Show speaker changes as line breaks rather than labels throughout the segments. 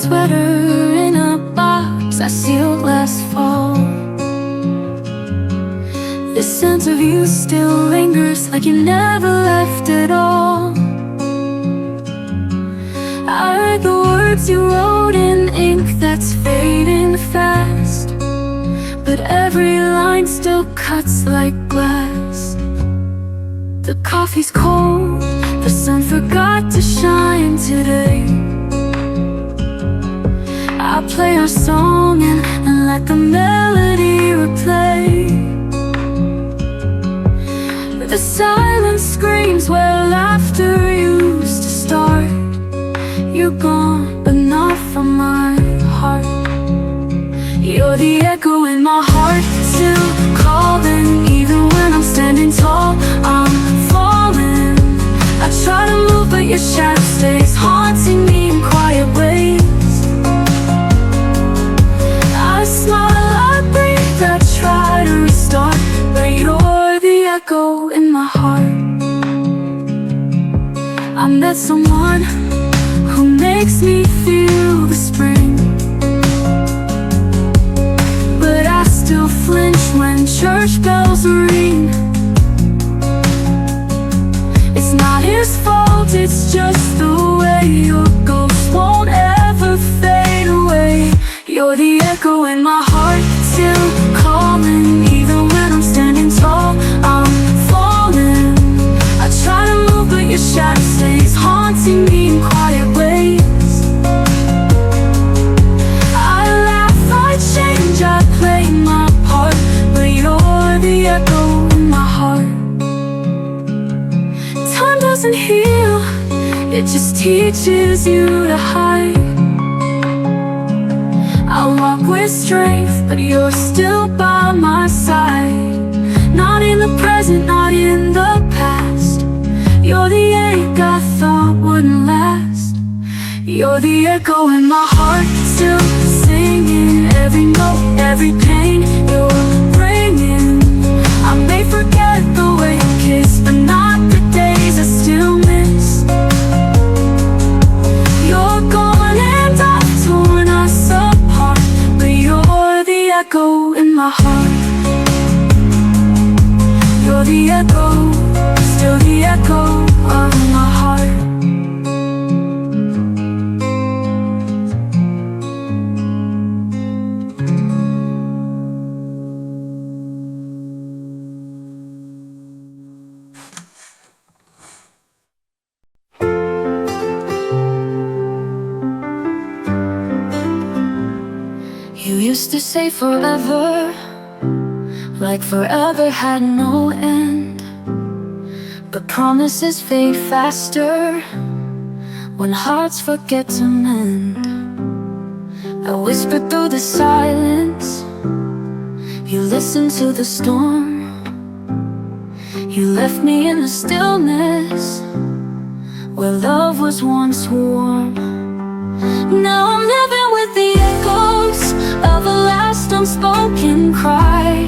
sweater in a box I sealed last fall. The scent of you still lingers like you never left at all. I read the words you wrote in ink that's fading fast, but every line still cuts like glass. The coffee's cold, the sun forgot to shine today. I play our song and let the melody replay. The silence screams where laughter used to start. You're gone, but not from my heart. You're the echo in my heart, still calling. Even when I'm standing tall, I'm falling. I try to move, but your shadow stays haunting me in quiet ways. I smile, I breathe, I try to restart, but you're the echo in my heart. I met someone who makes me feel the spring, but I still flinch when church bells ring. It's not his fault, it's just the way your ghost won't ever fade away. You're the echo in my heart, still calling. Even when I'm standing tall, I'm falling. I try to move, but your shadow stays haunting me in quiet ways. I laugh, I change, I play my part, but you're the echo in my heart. Time doesn't heal, it just teaches you to hide. I walk with strength, but you're still by my side. Not in the present, not in the past. You're the ache I thought wouldn't last. You're the echo in my heart, still singing. Every note, every pain you're bringing. I may forget the way you kiss, but not the days I still miss. You're gone and I've torn us apart, but you're the echo in my heart. You're the echo, still the echo of my heart. You used to say forever, like forever had no end. But promises fade faster when hearts forget to mend. I whispered through the silence, you listened to the storm. You left me in the stillness where love was once warm. Now I'm living with the echoes of a last unspoken cry.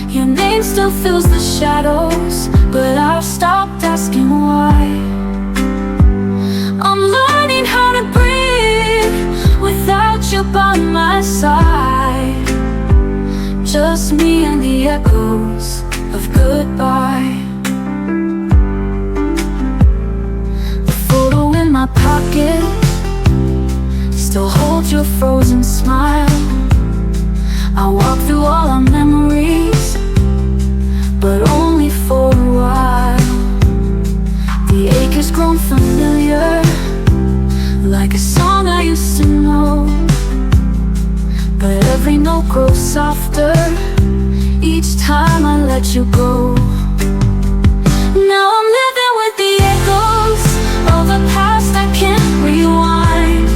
Your name still fills the shadows, but I've stopped asking why. I'm learning how to breathe without you by my side. Just me and the echoes of goodbye. The photo in my pocket still holds your frozen smile. I walk through all our memories, but only for a while. The ache has grown familiar, like a song I used to know. But every note grows softer each time I let you go. Now I'm living with the echoes of a past I can't rewind.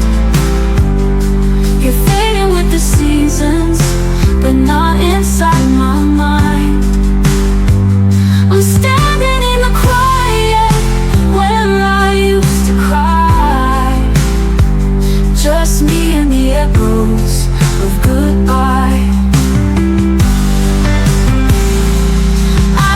You're fading with the seasons, but not inside my mind. I'm standing in the quiet where I used to cry. Just me and the echoes of goodbye. I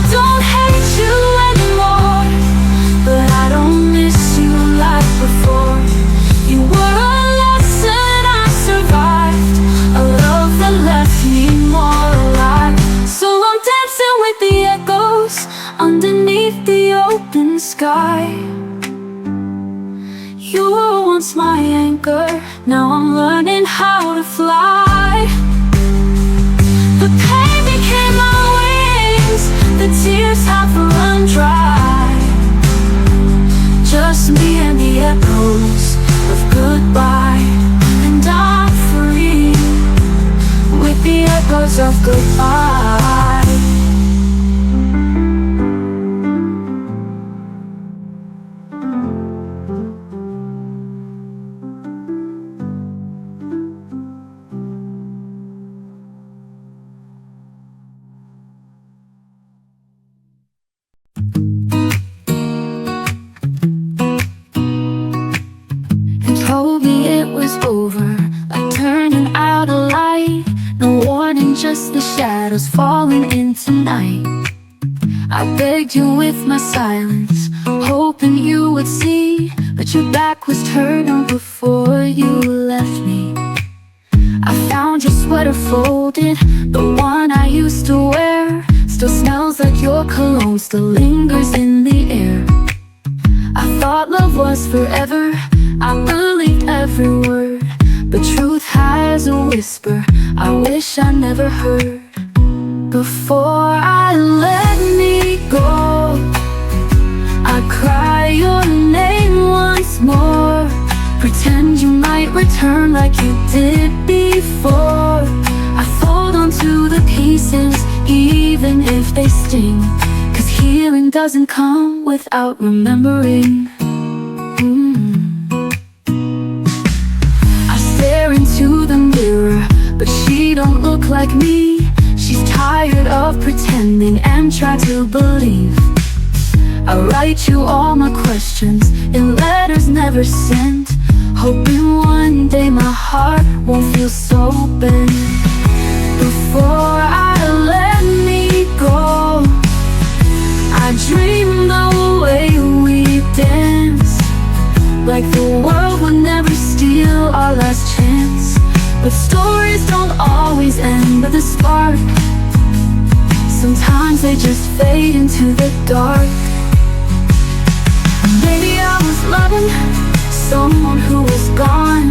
sky. You were once my anchor, now I'm learning how to fly. The pain became my wings, the tears have run dry. Just me and the echoes of goodbye. And I'm free with the echoes of goodbye. Told me it was over, like turning out a light. No warning, just the shadows falling into night. I begged you with my silence, hoping you would see, but your back was turned before you left me. I found your sweater folded, the one I used to wear. Still smells like your cologne, still lingers in the air. I thought love was forever, I believed every word, but truth has a whisper I wish I never heard. Before I let me go, I cry your name once more. Pretend you might return like you did before. I fold onto the pieces even if they sting, 'cause healing doesn't come without remembering. Into the mirror, but she don't look like me. She's tired of pretending and try to believe. I write you all my questions in letters never sent, hoping one day my heart won't feel so bent. Before I let me go, I dream the way we dance, like the world would never steal our last chance. But stories don't always end with a spark. Sometimes they just fade into the dark. Maybe I was loving someone who was gone.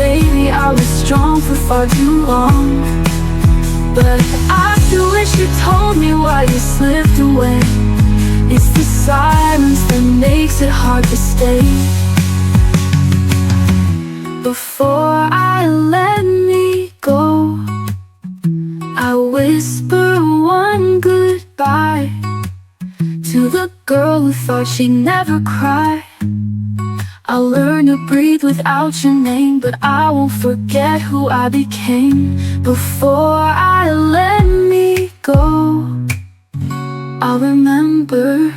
Maybe I was strong for far too long. But I still wish you told me why you slipped away. It's the silence that makes it hard to stay. Before I let me go, I whisper one goodbye to the girl who thought she'd never cry. I'll learn to breathe without your name, but I won't forget who I became. Before I let me go, I'll remember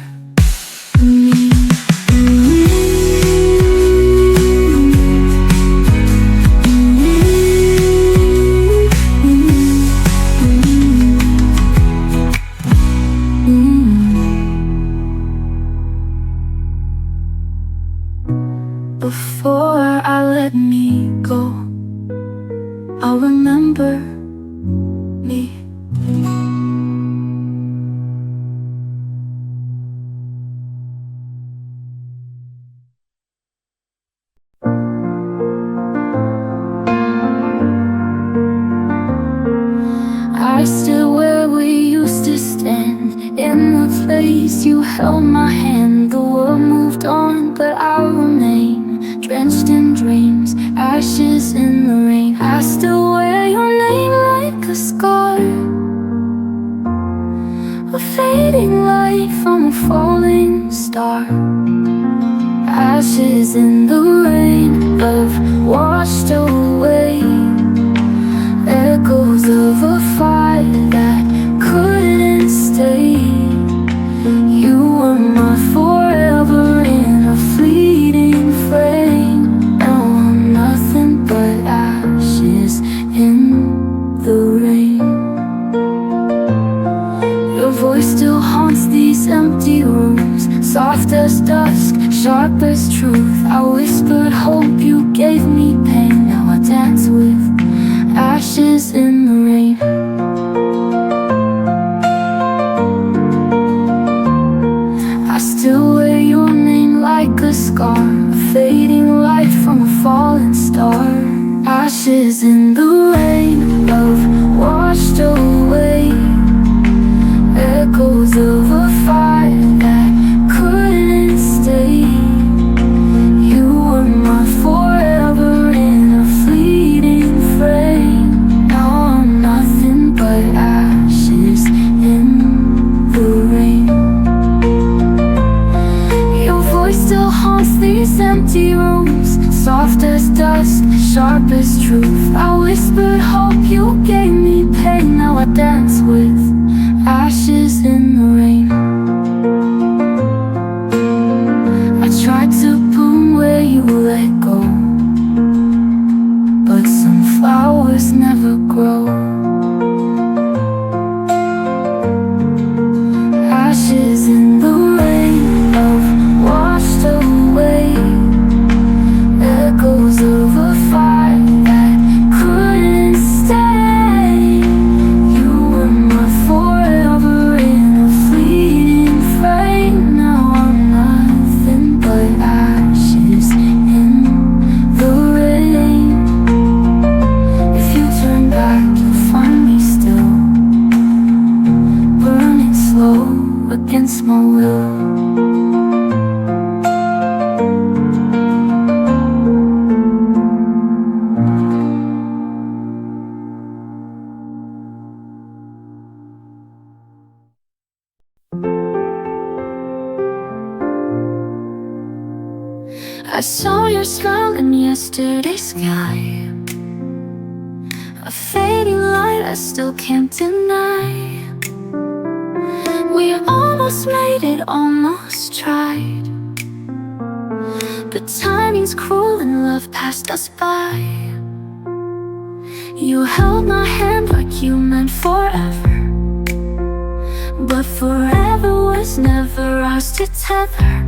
me. Before I let me go, I'll remember me. I stood where we used to stand, in the place you held my hand. The world moved on, but I'll remain drenched in dreams, ashes in the rain. I still wear your name like a scar, a fading light from a falling star. Ashes in the rain have washed away, echoes of a fire that couldn't stay. You were my forever in a fleeting frame. Now I'm nothing but ashes in the rain. Your voice still haunts these empty rooms, soft as dusk, sharp as truth. I whispered hope, you gave me pain. Now I dance with ashes in the rain. I still wear your scar, a fading light from a falling star. Ashes in the rain, love washed away. Echoes of a fire that couldn't stay. You were my forever in a fleeting frame. Now I'm nothing but ashes in the rain. Your voice still haunts these empty rooms, soft as dust, sharp as truth. I whispered hope, you gave me pain. Now I dance with ashes in the rain. I tried to bloom where you let go, but some flowers never grow. Ashes in the rain, love washed away. Echoes of a fire that couldn't stay. You were my forever in a fleeting frame. Now I'm nothing but ashes in the rain. If you turn back, you'll find me still, burning slow against my will. I saw your smile in yesterday's sky, a fading light I still can't deny. We almost made it, almost tried, but timing's cruel and love passed us by. You held my hand like you meant forever, but forever was never ours to tether.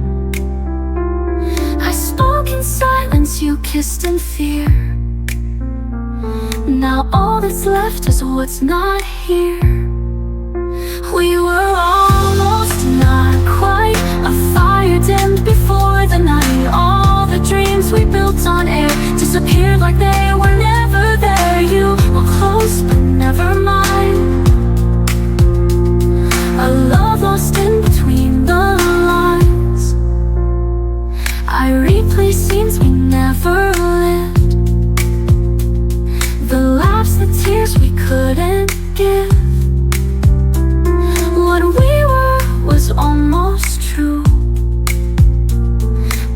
I spoke in silence, you kissed in fear. Now all that's left is what's not here. We were almost, not quite. A fire dimmed before the night. All the dreams we built on air disappeared like they were never there. You were close but never mine. A love lost in between the lines. I replay scenes we never lived, the laughs, the tears we couldn't give. What we were was almost true,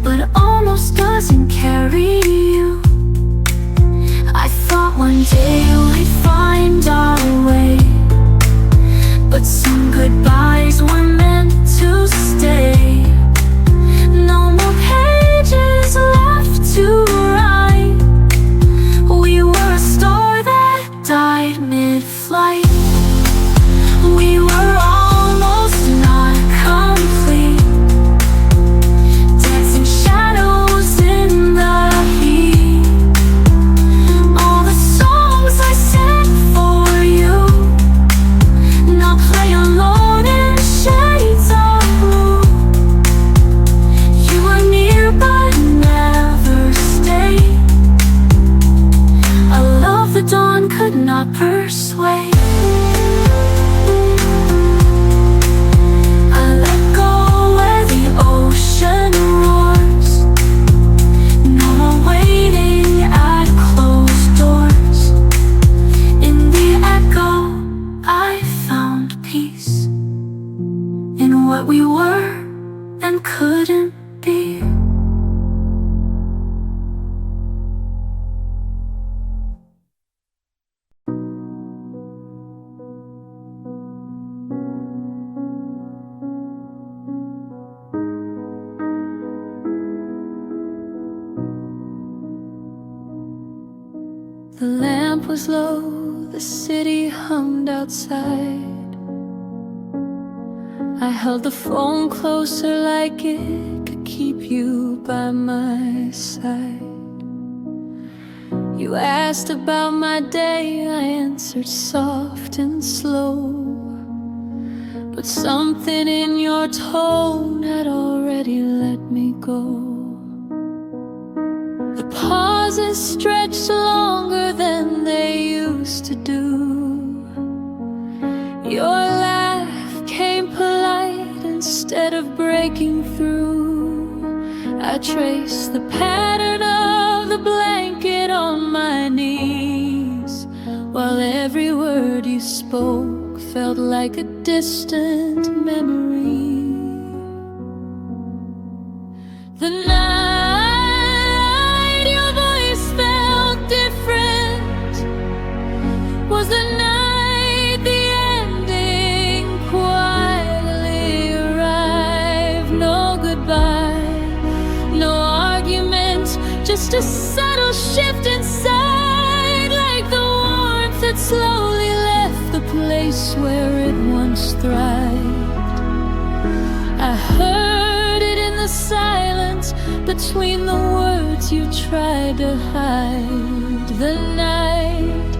but almost doesn't carry you. I thought one day we'd find our way, but some goodbyes were meant to stay. No more pages left to write. We were a star that died mid-flight. We were almost not complete, dancing shadows in the heat. All the songs I sang for you now play alone in shades of blue. You were near but never stayed, a love the dawn could not persuade. I let go where the ocean roars. No more waiting at closed doors. In the echo I found peace in what we were and couldn't be. The lamp was low, the city hummed outside. I held the phone closer like it could keep you by my side. You asked about my day, I answered soft and slow, but something in your tone had already let me go. promises stretch longer than they used to do. Your laugh came polite instead of breaking through. I trace the pattern of the blanket on my knees, while every word you spoke felt like a distant memory. The night your voice felt different was the night the ending quietly arrived. No goodbye, no argument, just a subtle shift inside, like the warmth that slowly left the place where it once thrived. I heard it in the silence between the words you tried to hide. The night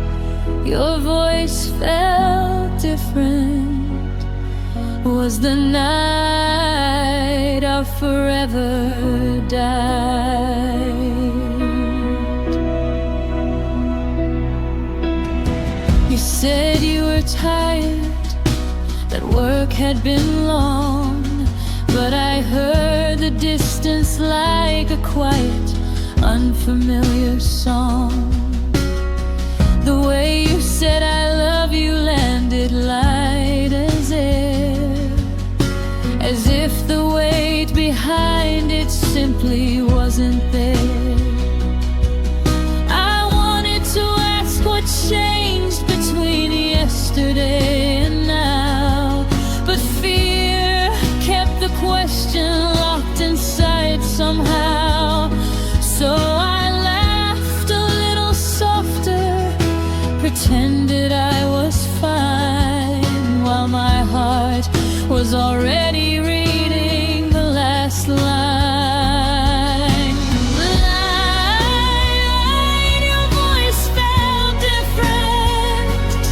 your voice felt different was the night our forever died. You said you were tired, that work had been long, but I heard the distance like a quiet, unfamiliar song. The way you said I love you landed light as air, as if the weight behind it simply wasn't there. I wanted to ask what changed between yesterday and now, but fear kept the question locked inside somehow. So I laughed a little softer, pretended I was fine, while my heart was already reading the last line. The night your voice felt different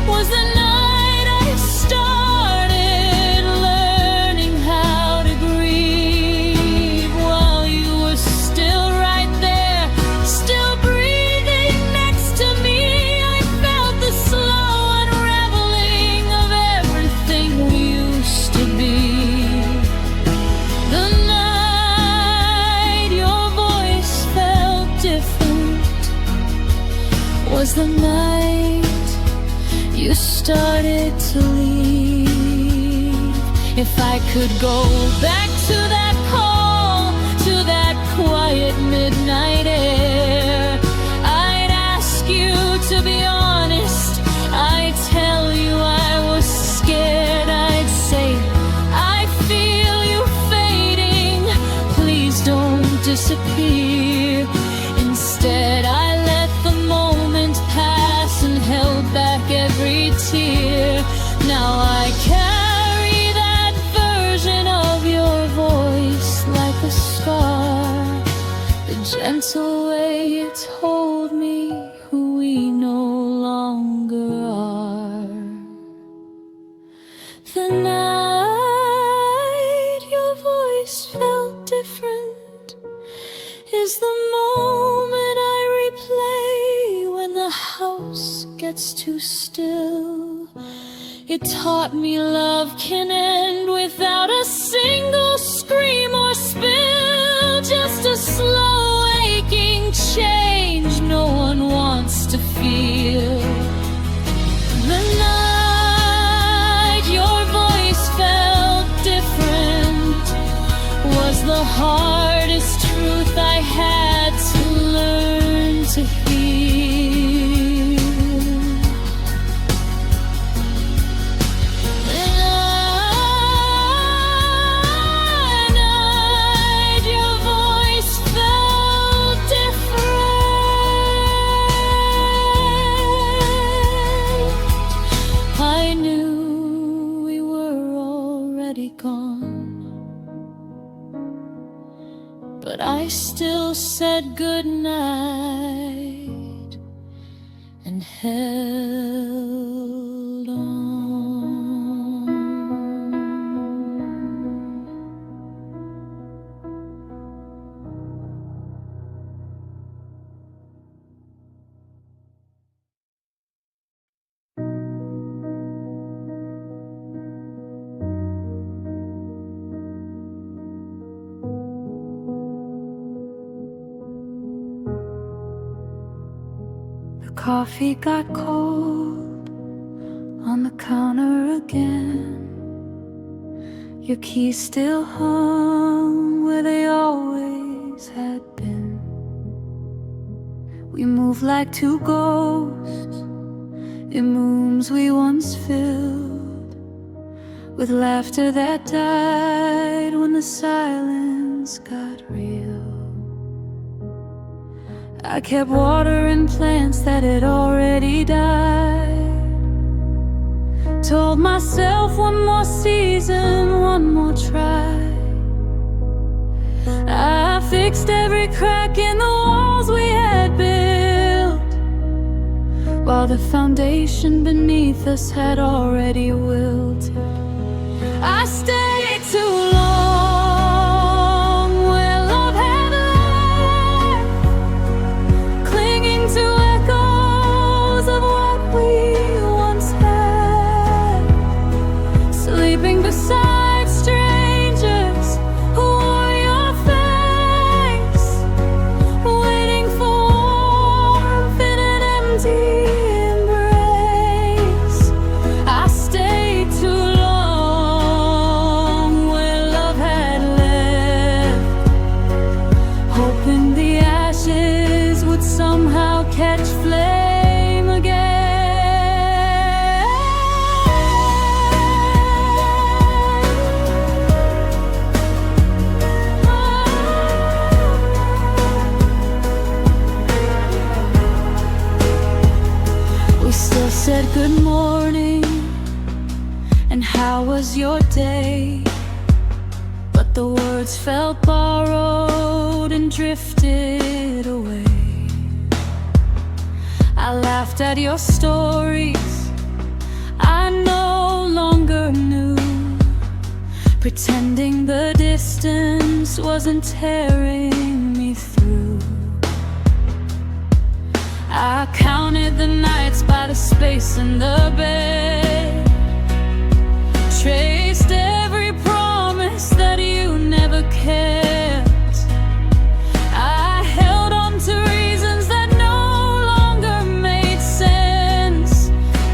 was the night I started learning how to grieve, while you were still right there, still breathing next to me. I felt the slow unraveling of everything we used to be. The night your voice felt different was the night you started to leave. If I could go back to that call, to that quiet midnight air, I'd ask you to be honest. I'd tell you I was scared. I'd say, I feel you fading, please don't disappear. Instead I let the moment pass and held back every tear. Now I carry that version of your voice like a scar, the gentle way you told me who we no longer are. The night your voice felt different is the moment I replay when the house gets too still. It taught me love can end without a single scream or spill, just a slow aching change no one wants to feel. The night your voice felt different was the hardest truth I had to learn to hear. The night your voice felt different, I knew we were already gone, but I still said goodnight and held on. coffee got cold on the counter again. Your keys still hung where they always had been. We move like two ghosts in rooms we once filled with laughter that died when the silence got real. I kept watering plants that had already died. Told myself one more season, one more try. I fixed every crack in the walls we had built, while the foundation beneath us had already wilted. I stayed too long where love had left, clinging to echoes of what we once had, sleeping beside strangers who wore your face, waiting for warmth in an empty embrace. I stayed too long where love had left, hoping the ashes would somehow catch flame again. We still said good morning and how was your day, but the words felt borrowed and drifted away. I laughed at your stories I no longer knew, pretending the distance wasn't tearing me through. I counted the nights by the space in the bed, traced every promise that you never kept. I held on to reasons that no longer made sense,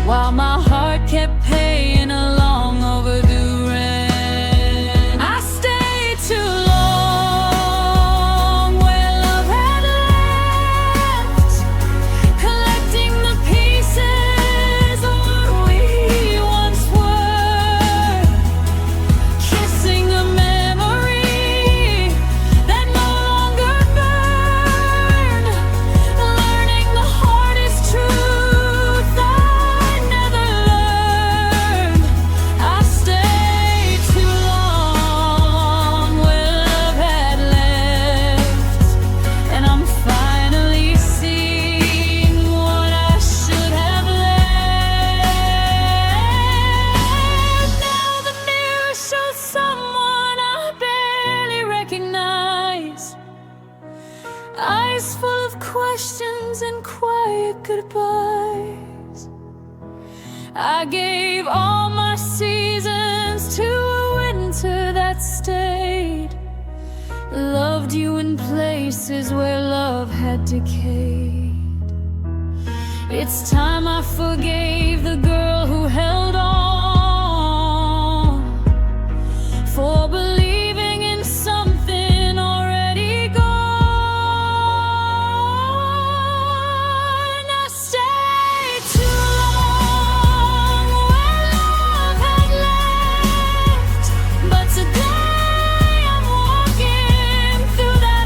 while my heart kept paying a long overdue rent. I stayed too long where love had left, collecting the pieces of what we once were, kissing a memory that no longer burned, learning the hardest truth I never learned. I stayed too long where love had left, and I'm finally seeing what I should have left. Now the mirror shows someone I barely recognize, eyes full of questions and quiet goodbyes. I gave all my seasons to a winter that stayed, loved you in places where love had decayed. It's time I forgave the girl who held on, for believing in something already gone. I stayed too long where love had left, but today I'm walking through that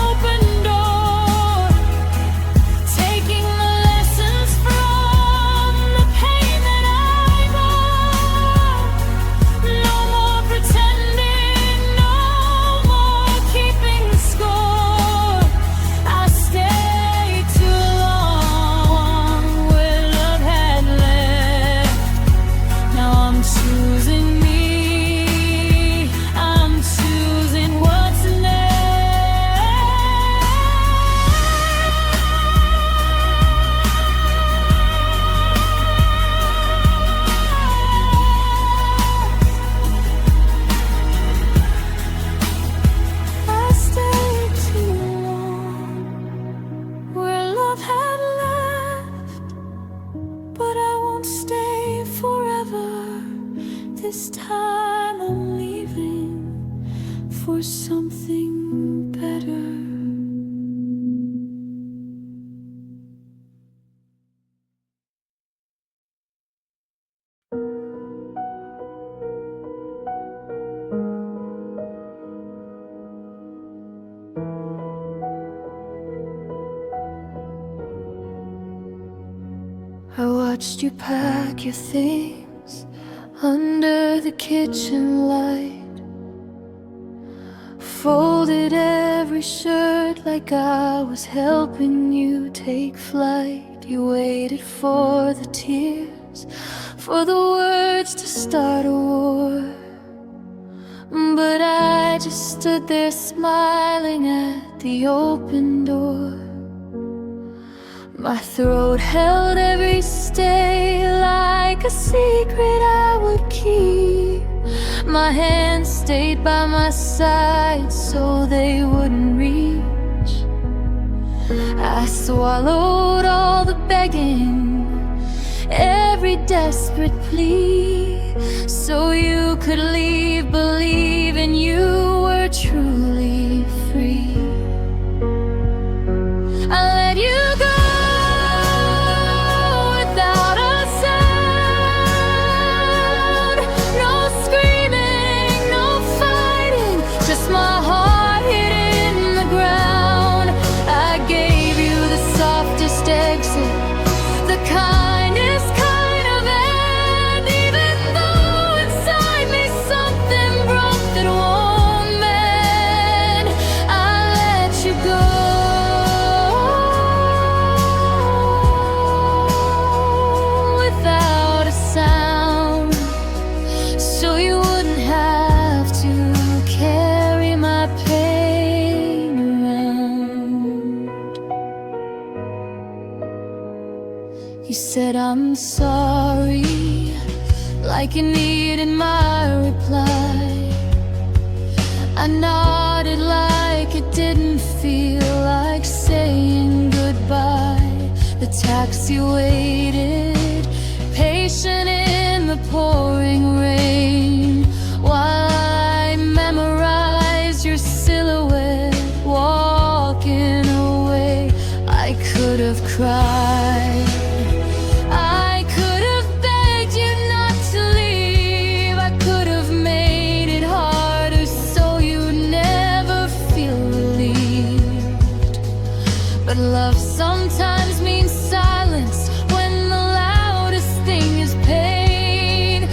open door, taking the lessons from the pain that for something better. I watched you pack your things under the kitchen light, folded every shirt like I was helping you take flight. You waited for the tears, for the words to start a war, but I just stood there smiling at the open door. My throat held every stay like a secret I would keep. My hands stayed by my side so they wouldn't reach. I swallowed all the begging, every desperate plea, so you could leave believing you were truly free. I let you go without a sound. No screaming, no fighting, just my heart hid in the ground. I gave you the softest exit, the kindest kind of end, even though inside me something broke that won't mend. I let you go without a sound, so you wouldn't have to carry my pain around. You said I'm sorry, like you needed my reply. I nodded like it didn't feel like saying goodbye. The taxi waited, patient in the pouring rain, while I memorized your silhouette walking away. I could have cried, I could have begged you not to leave, I could have made it harder so you'd never feel relieved. But love sometimes means silence when the loudest thing is pain.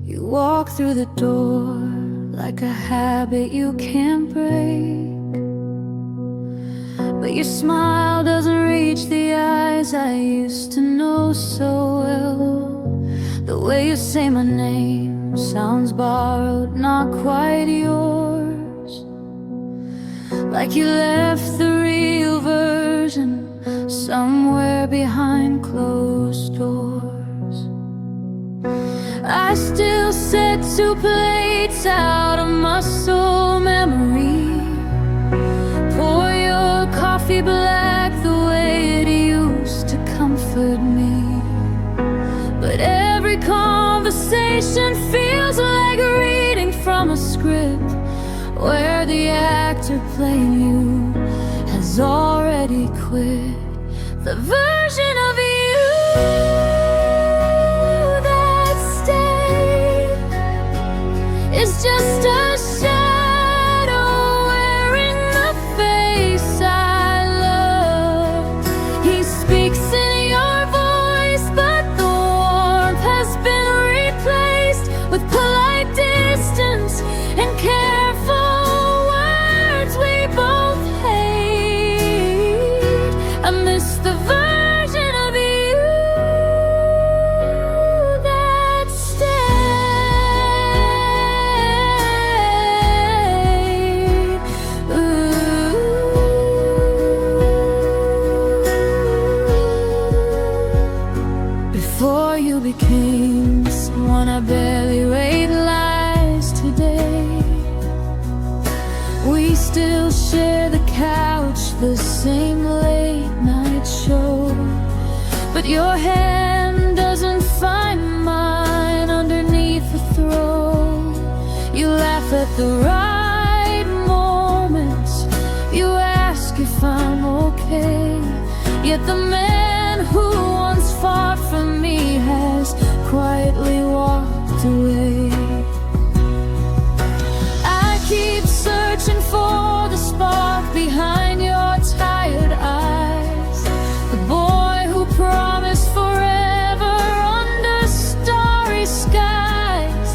You walk through the door like a habit you can't break, but your smile doesn't reach the eyes I used to know so well. The way you say my name sounds borrowed, not quite yours, like you left the real version somewhere behind closed doors. I still set 2 plates out of muscle memory, pour your coffee black the way it used to comfort me. But every conversation feels like reading from a script where the actor playing you has already quit. The version of you that stayed is just a shadow wearing the face I love. He speaks in your voice, but the warmth has been replaced with polite distance and careful words we both hate. I miss the version of you that stayed. Ooh. Before you became someone I barely realized today, we still share the couch, the same late night show, but your hand doesn't find mine underneath the throw. You laugh at the right moments, you ask if I'm okay, yet the man who once fought for me has quietly walked away. I keep searching for the spark behind your tired eyes, the boy who promised forever under starry skies,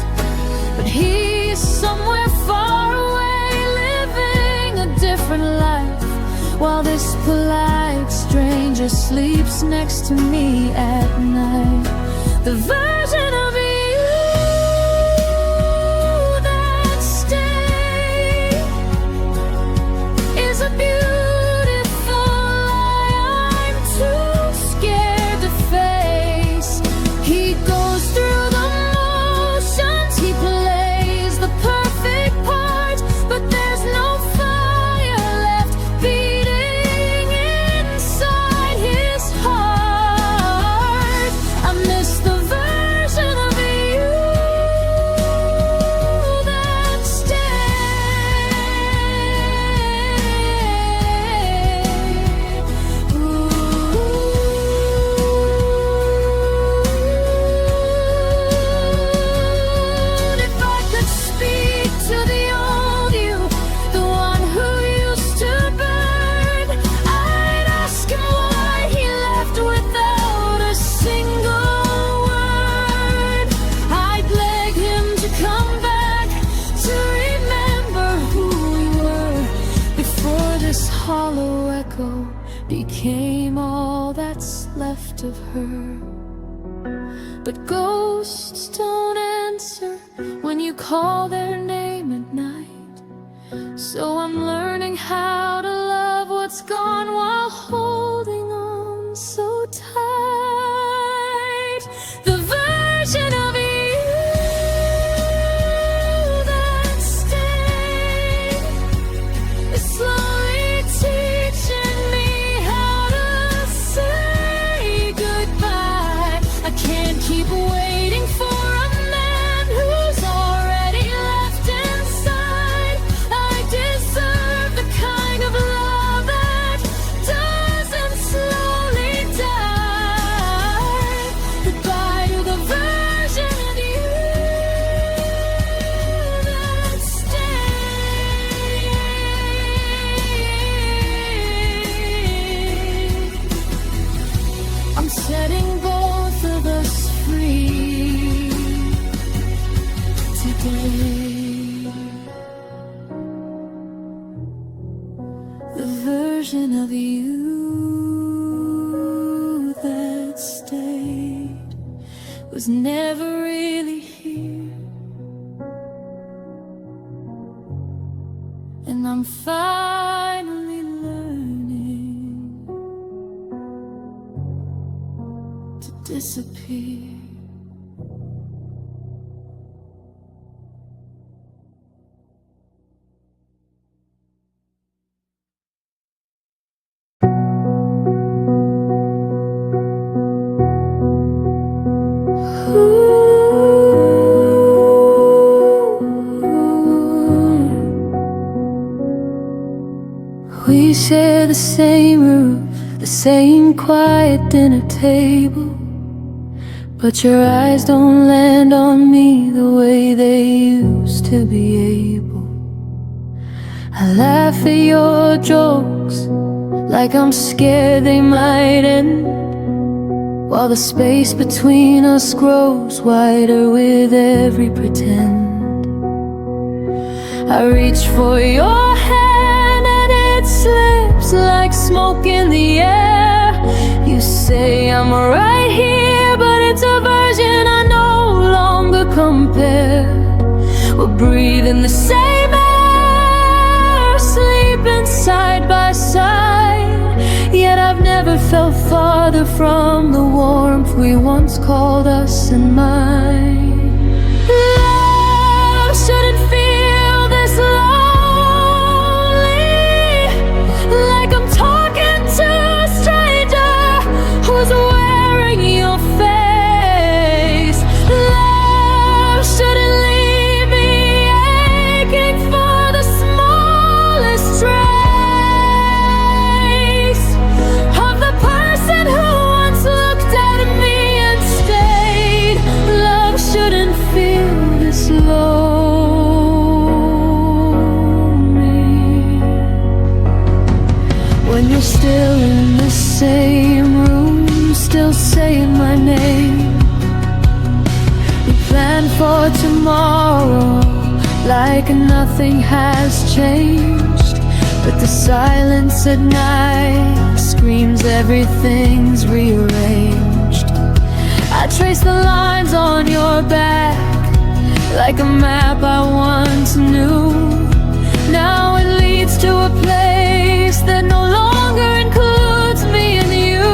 but he's somewhere far away living a different life, while this polite stranger sleeps next to me at night. The version of you that stayed is a beautiful lie I'm too scared to face. He goes through the motions, he plays the perfect part, but there's no fire left beating inside his heart. I miss the version of you that stayed. Ooh. If I could speak to the old you, the one who used to burn, I'd ask him why he left without a single word. I'd beg him to come back, to remember who we were before this hollow echo became all that's left of her. But ghosts don't answer when you call their name at night, so I'm learning how to love what's gone while holding on so tight. The version of you that stayed is slowly teaching me how to say goodbye. I can't keep waiting for a man who's already left inside. I deserve the kind of love that doesn't slowly die. Goodbye to the version of you that stayed. I'm setting both of us free. version of you that stayed was never really here. And I'm finally learning to disappear. We share the same roof, the same quiet dinner table, but your eyes don't land on me the way they used to be able. I laugh at your jokes like I'm scared they might end, while the space between us grows wider with every pretend. I reach for your hand and it slips like smoke in the air. You say I'm right here, but it's a version I no longer compare. We're breathing the same air, sleeping side by side, yet I've never felt farther from the warmth we once called us and mine. Love shouldn't feel this lonely, like I'm talking to a stranger who's wearing your face. Love shouldn't leave me aching for the smallest trace of the person who once looked at me and stayed. Love shouldn't feel this lonely when you're still in the same room, still saying my name. We plan for tomorrow like nothing has changed, but the silence at night screams everything's rearranged. I trace the lines on your back like a map I once knew. Now it leads to a place that no longer includes me and you.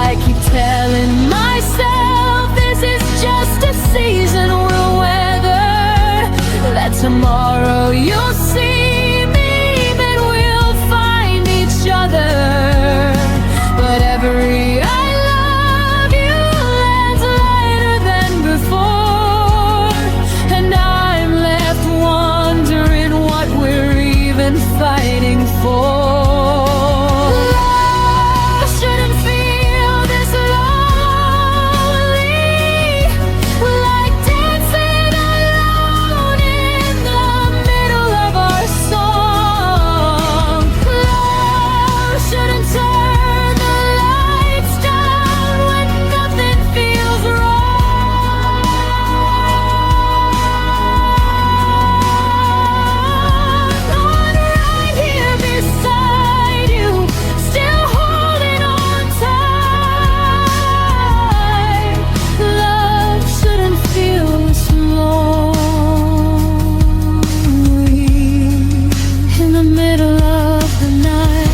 I keep telling myself this is just a season we'll weather, that tomorrow you'll see me, then we'll find each other. But every I love you lands lighter than before, and I'm left wondering what we're even fighting for. Love shouldn't feel this lonely, like dancing alone in the middle of our song. Love shouldn't turn the lights down when nothing feels wrong. I'm right here beside you, still holding on tight. Love shouldn't feel this lonely in the middle of the night.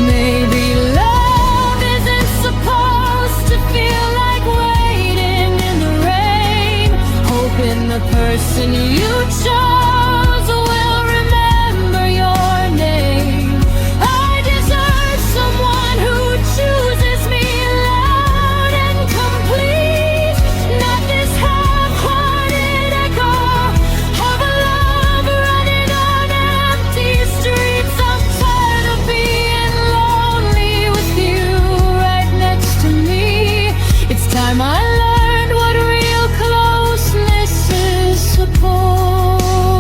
Maybe love isn't supposed to feel like waiting in the rain, hoping the person you chose will remember your name. I deserve someone who chooses me loud and complete, not this half-hearted echo of a love running on empty streets. I'm tired of being lonely with you right next to me. It's time I learned what real closeness is supposed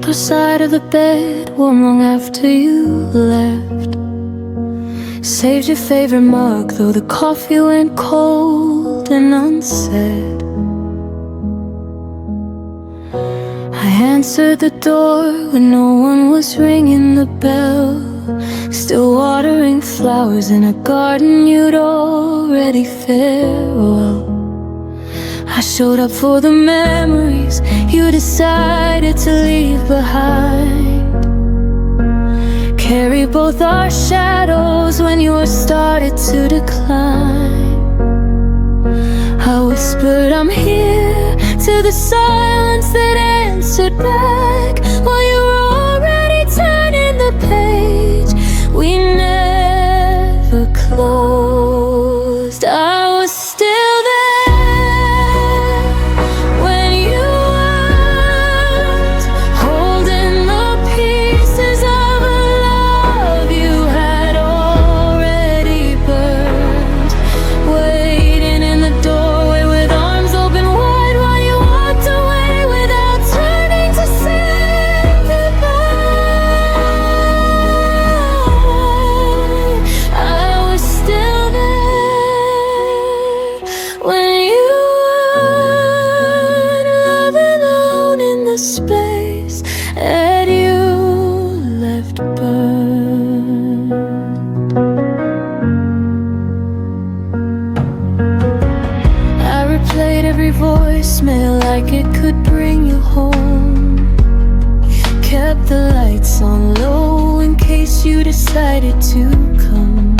slept outside of the bed warm long after you left. Saved your favorite mug, though the coffee went cold and unsaid. I answered the door when no one was ringing the bell. Still watering flowers in a garden you'd already farewell. I showed up for the memories you decided to leave behind. Carry both our shadows when yours started to decline. I whispered I'm here to the silence that answered back, while you were already turning the page we never closed. I was still there when you weren't, holding the pieces of a love you had already burned, waiting in the doorway with arms open wide while you walked away without turning to say goodbye. I was still there when you weren't, loving alone in the space that you left burned. I replayed every voicemail like it could bring you home. Kept the lights on low in case you decided to come.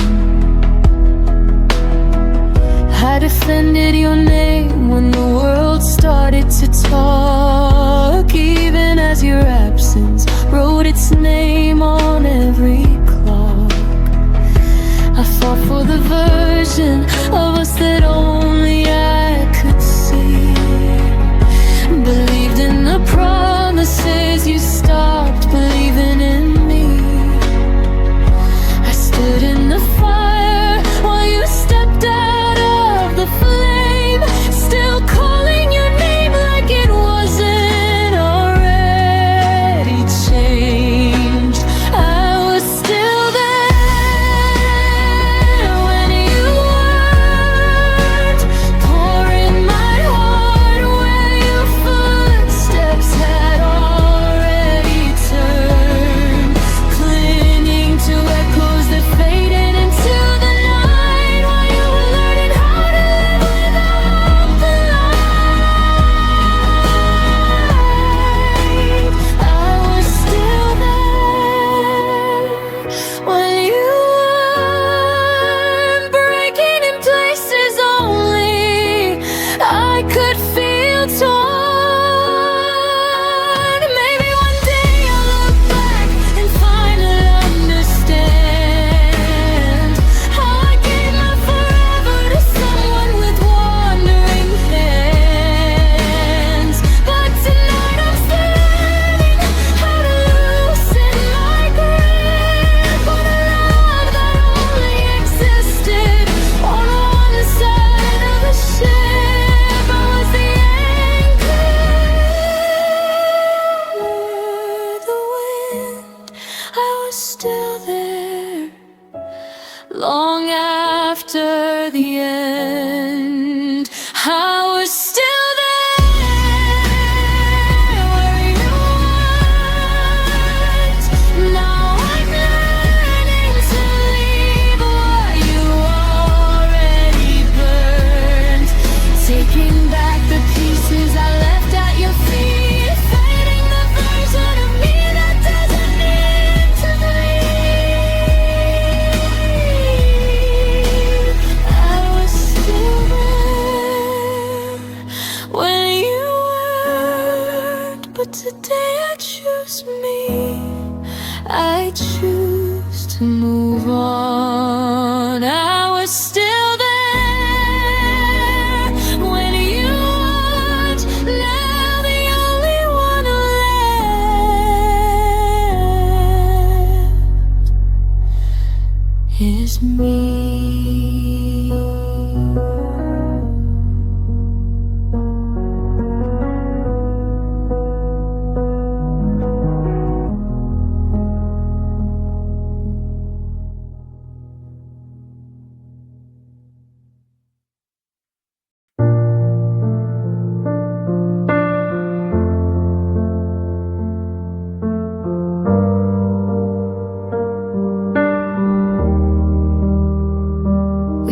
I defended your name when the world started to talk, even as your absence wrote its name on every clock. I fought for the version of us that only I could see. Believed in the promises, you stopped believing in me. I stood in the fire while you stepped out of the flame, still calling your name like it wasn't already changed. I was still there when you weren't, pouring my heart where your footsteps had already turned, clinging to echoes that faded into the night while you were learning how to live without the light. I was still there when you weren't, breaking in places only I could feel torn. Maybe one day I'll look back and finally understand how I gave my forever to someone with wandering hands. But tonight I'm still learning how to loosen my grip on a love that only existed on one side of the ship. I was the anchor, the wind. I was still there long after the end. I was still there where you weren't. Now I'm learning to leave what you already burned, taking back the pieces I left at your feet, fighting the version of me that doesn't need to bleed. I was still there when you weren't, but today I choose me. I choose to move on. I was still there when you weren't, now the only one left is me.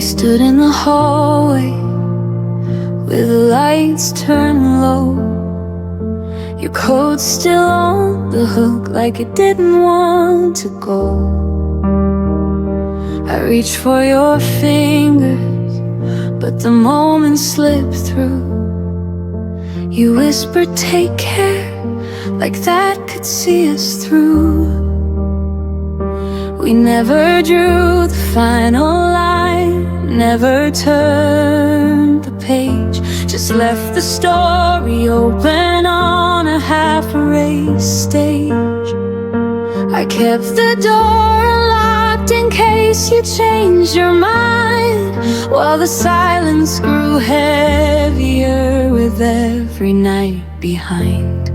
stood in the hallway with the lights turned low. Your coat still on the hook like it didn't want to go. I reached for your fingers, but the moment slipped through. You whispered, take care, like that could see us through. We never drew the final line, never turned the page, just left the story open on a half-erased stage. I kept the door unlocked in case you changed your mind, while the silence grew heavier with every night behind.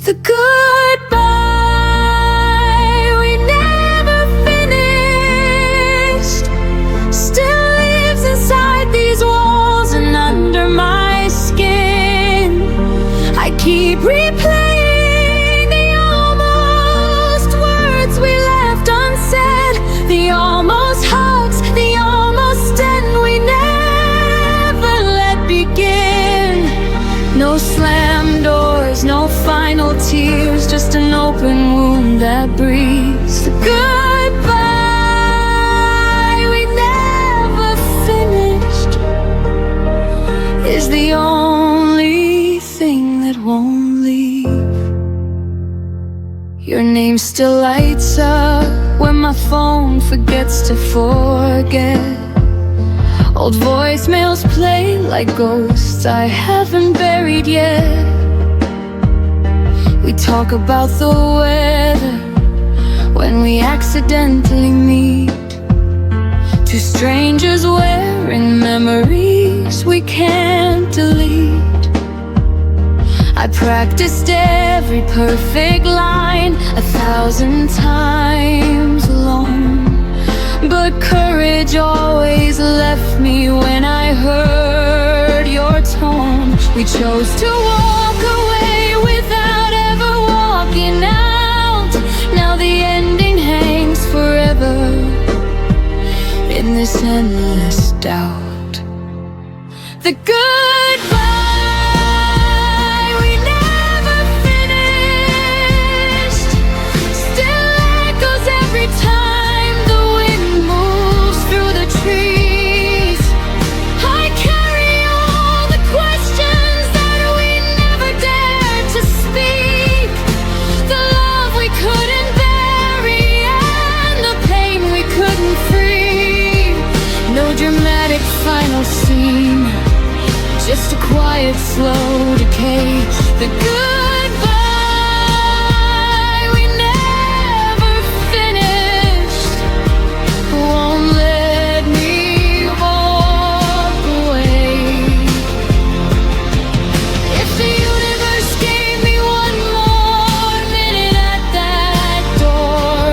The goodbye we never finished still lives inside these walls and under my skin. I keep replaying the almost words we left unsaid, the almost hugs, the almost end we never let begin. No slam doors, no final tears, just an open wound that breathes. The goodbye we never finished is the only thing that won't leave. Your name still lights up when my phone forgets to forget. Old voicemails play like ghosts I haven't buried yet. We talk about the weather when we accidentally meet. Two strangers wearing memories we can't delete. I practiced every perfect line 1,000 times alone, but courage always left me when I heard your tone. We chose to walk away without ever walking out. Now the ending hangs forever in this endless doubt. The goodbye we never finished still echoes every time the wind moves through the trees. I carry all the questions that we never dared to speak, the love we couldn't bury and the pain we couldn't free. No dramatic final scene, just a quiet, slow decay. The goodbye we never finished won't let me walk away. If the universe gave me one more minute at that door,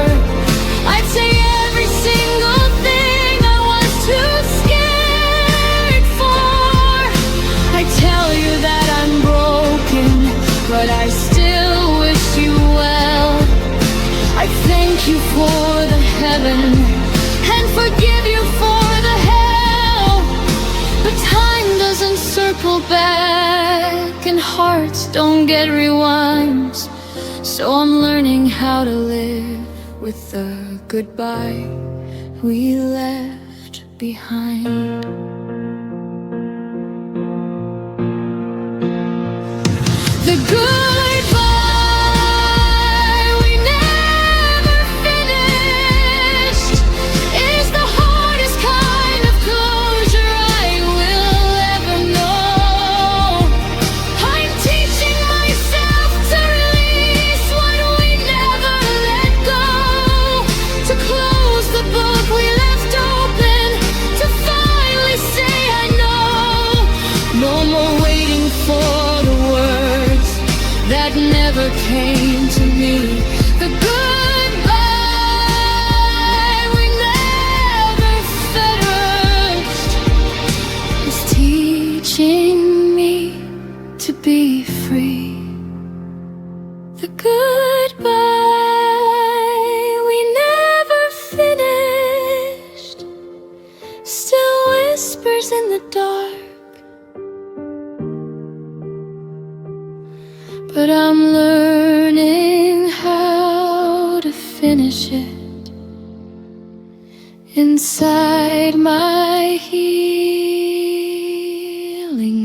I'd say every single thing I was too scared for. I tell you that I'm broken, but I still wish you well. I thank you for the heaven and forgive you for the hell. But time doesn't circle back and hearts don't get rewinds. So I'm learning how to live with the goodbye we left behind. The goodbye we never finished is the hardest kind of closure I will ever know. I'm teaching myself to release what we never let go, to close the book we left open, to finally say I know. No more waiting for the words finish it inside my healing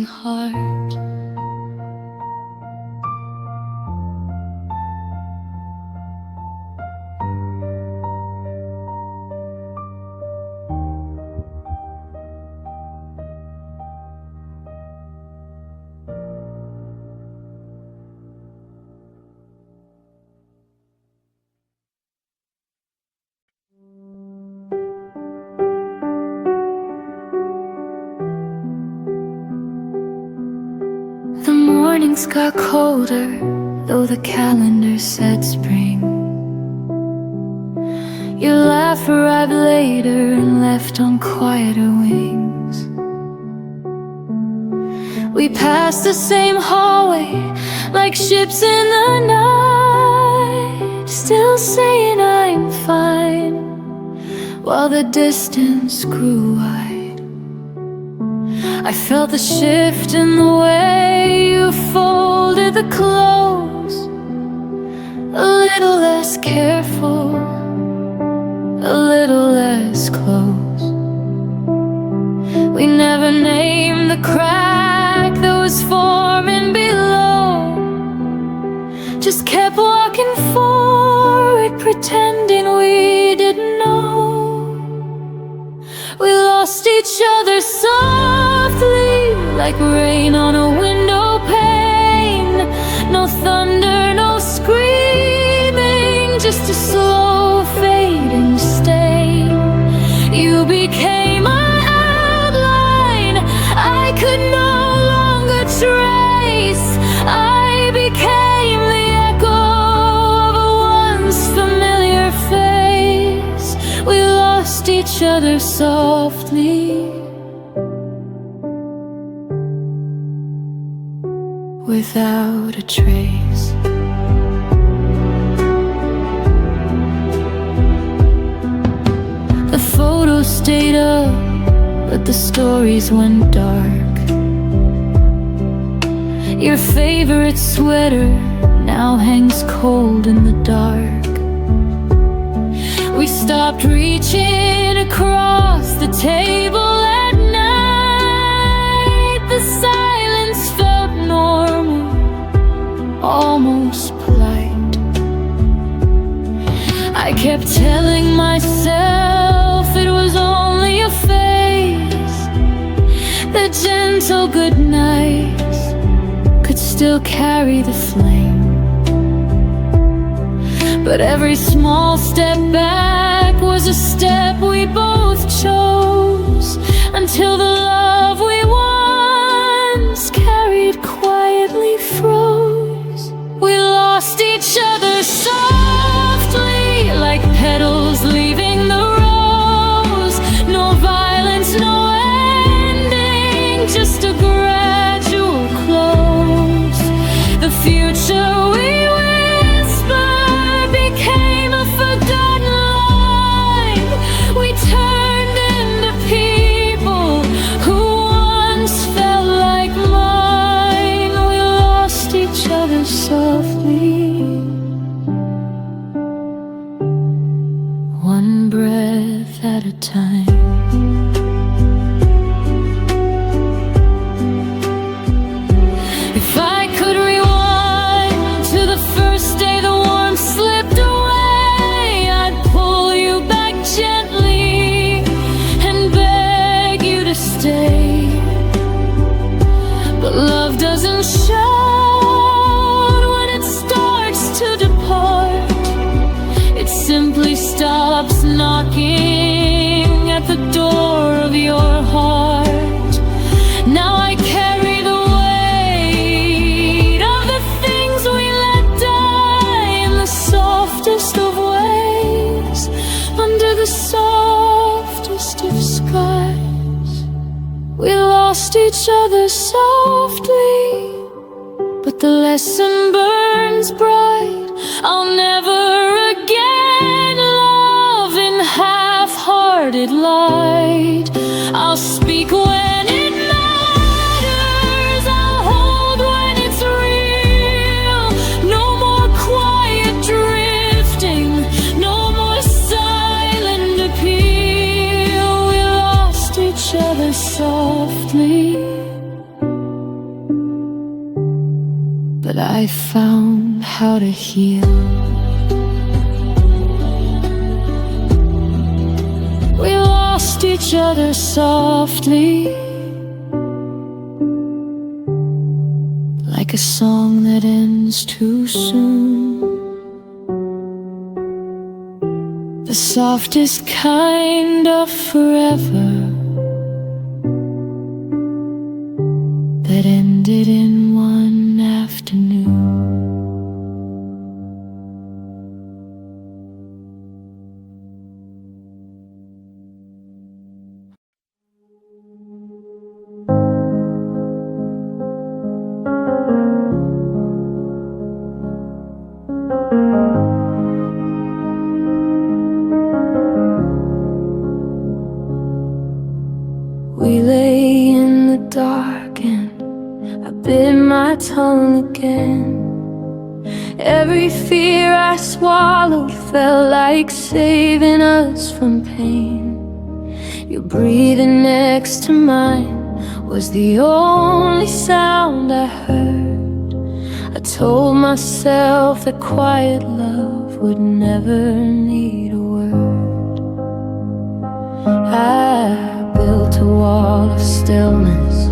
heart. The mornings got colder, though the calendar said spring. Your laugh arrived later and left on quieter wings. We passed the same hallway like ships in the night, still saying I'm fine, while the distance grew wide. I felt the shift in the way you folded the clothes, a little less careful, a little less close. We never named the crack that was forming below, just kept walking forward, pretending we didn't know. We lost each other softly, like rain on a window pane. No thunder, no screaming, just a slow fading stain. You became my outline I could no longer trace. I became the echo of a once familiar face. We lost each other softly, without a trace. The photos stayed up, but the stories went dark. Your favorite sweater now hangs cold in the dark. We stopped reaching across the table at night. The silence felt normal, almost polite. I kept telling myself it was only a phase, that gentle goodnights could still carry the flame. But every small step back was a step we both chose, until the love we once carried quietly froze. We lost each other softly, like petals leaving the rose. No violence, no ending, just a gradual close. The future we whispered became a forgotten line. We turned into people who once felt like mine. We lost each other softly, one breath at a time. If I could rewind to the first day the warmth slipped away, I'd pull you back gently and beg you to stay. But love doesn't shout when it starts to depart. It simply stops knocking at the door of your heart. Now I carry the weight of the things we let die in the softest of ways, under the softest of skies. We lost each other softly, but the lesson burns bright. I'll never again love in half-hearted light. I'll speak when it matters, I'll hold when it's real. No more quiet drifting, no softly, but I found how to heal. We lost each other softly, like a song that ends too soon. The softest kind of forever that ended in one afternoon. We lay in the dark and I bit my tongue again. Every fear I swallowed felt like saving us from pain. Your breathing next to mine was the only sound I heard. I told myself that quiet love would never need a word. I built a wall of stillness,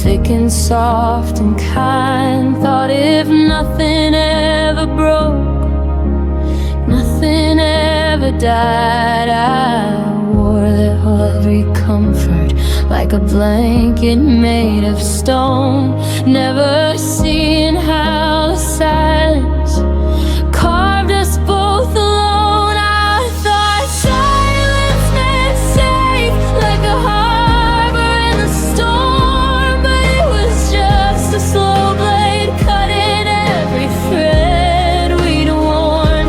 thick and soft and kind. Thought if nothing ever broke, nothing ever died. I wore that heavy comfort like a blanket made of stone, never seeing how the silence carved us both alone. I thought silence meant safe, like a harbor in the storm, but it was just a slow blade cutting every thread we'd worn.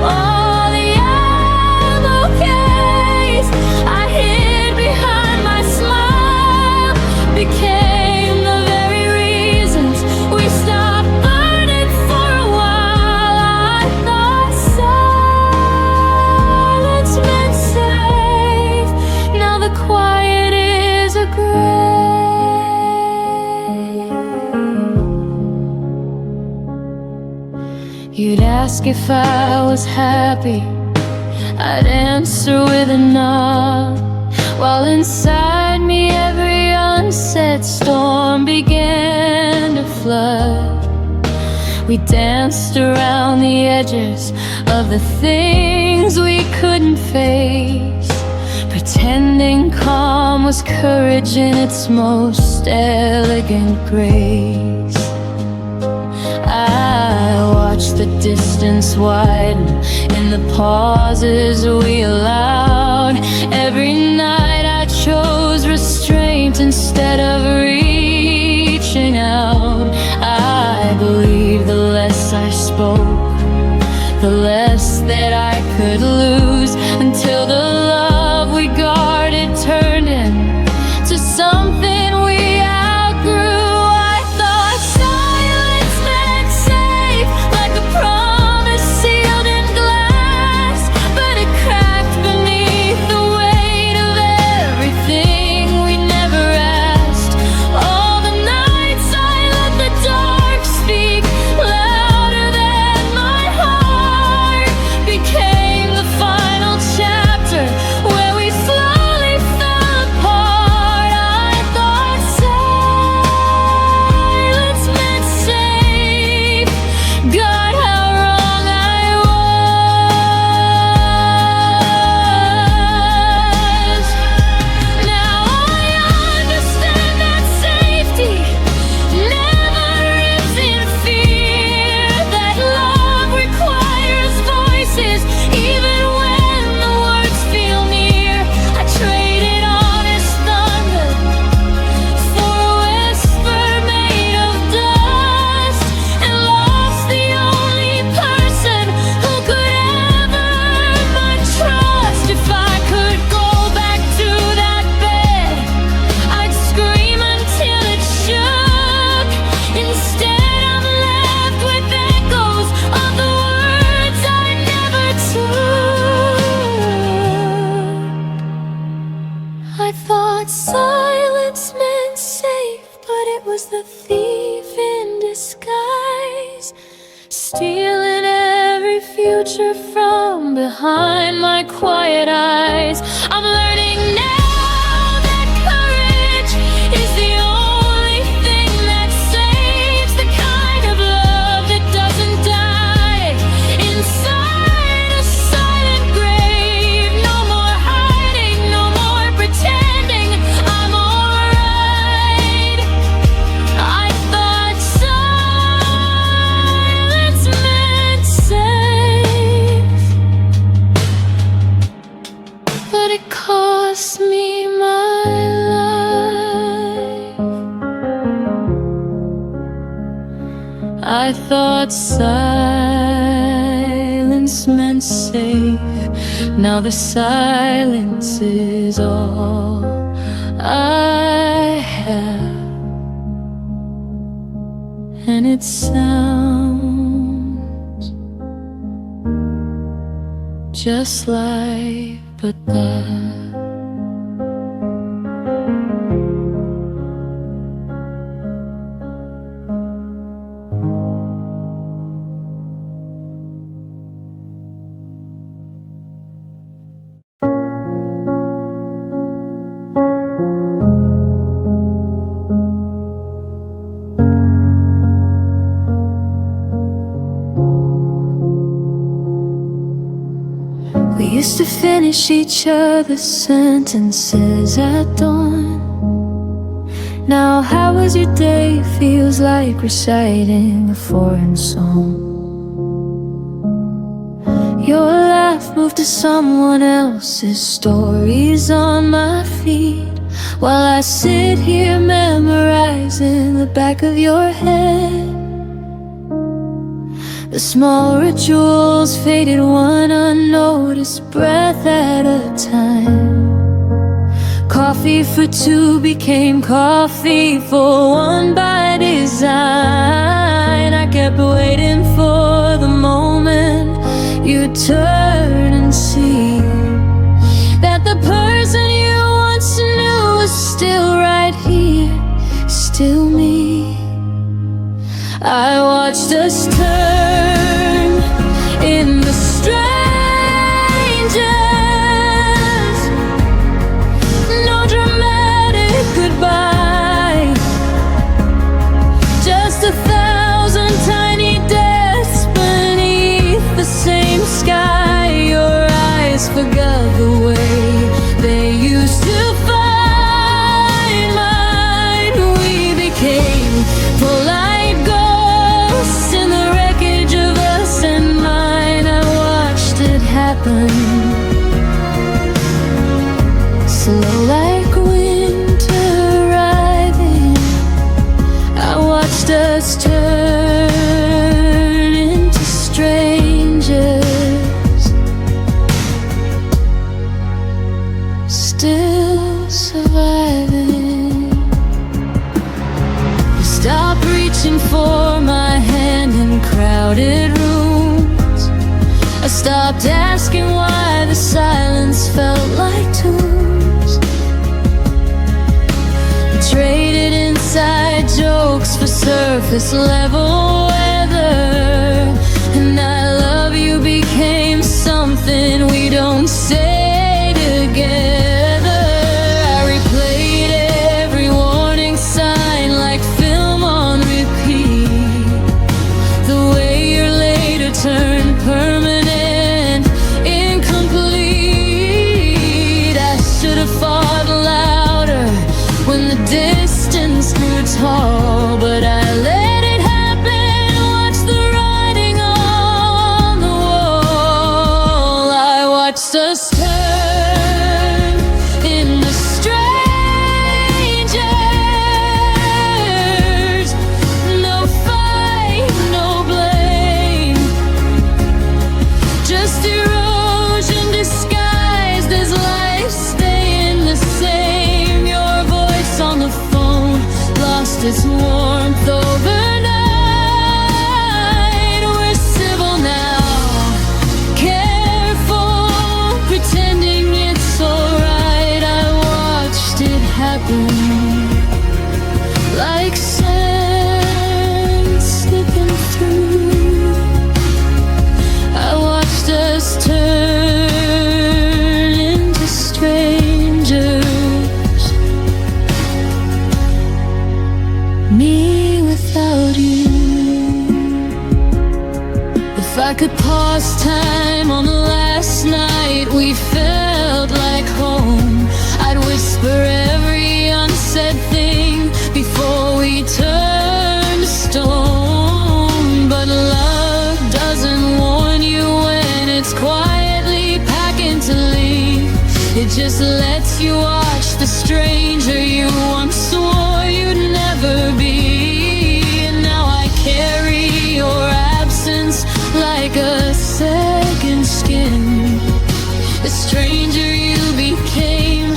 All the yellow case I hid behind my smile became the very reasons we stopped burning for a while. I thought silence meant safe, now the quiet is a grave. You'd ask if I was happy, I'd answer with a nod, while inside me every unsaid storm began to flood. We danced around the edges of the things we couldn't face, pretending calm was courage in its most elegant grace. I watched the distance widen in the pauses we allowed. Every night I chose restraint instead of reaching out. I believed the less I spoke, the less that I could lose, until the love we guarded turned into something we outgrew. I thought silence meant safe, like a promise sealed in glass, but it cracked beneath the weight of everything we never asked. All the nights I let the dark speak louder than my heart became the final chapter where we fly future from behind my quiet eyes. I'm learning now that courage is the only thing that saves the kind of love that doesn't die inside a silent grave. No more hiding, no more pretending I'm alright. I thought silence meant safe, but it cost me my life. I thought silence meant safe. Now the silence is all I have, and it sounds just like but that. We used to finish each other's sentences at dawn. Now how was your day feels like reciting a foreign song. Your laugh moved to someone else's stories on my feet, while I sit here memorizing the back of your head. The small rituals faded one unnoticed breath at a time. Coffee for two became coffee for one by design. I kept waiting for the moment you'd turn and see that the person you once knew was still right here, still me. I watched us turn into strangers. No dramatic goodbye, just 1,000 tiny deaths beneath the same sky. Your eyes forgot the way they used to find mine. We became polite ghosts in the wreckage of us and mine. I watched it happen, slow like winter arriving. I watched us turn into strangers, still surviving. Stop reaching for my hand in crowded rooms. I stopped asking why the silence felt like tombs. Traded inside jokes for surface level weather, and I love you became something we don't say together. I replayed every warning sign like film on repeat. The way your later turned permanent, incomplete. I should have fought louder when the distance grew tall, but I let it happen. Watch the writing on the wall. I watched us turn into strangers. No fight, no blame, just erosion disguised as life staying the same. Your voice on the phone lost its warmth overnight. We're civil now, careful, pretending it's alright. I watched it happen like sand slipping through. I watched we felt like home. I'd whisper every unsaid thing before we turned to stone. But love doesn't warn you when it's quietly packing to leave. It just lets you watch the stranger you once swore you'd never be. And now I carry your absence like a second skin. The stranger you became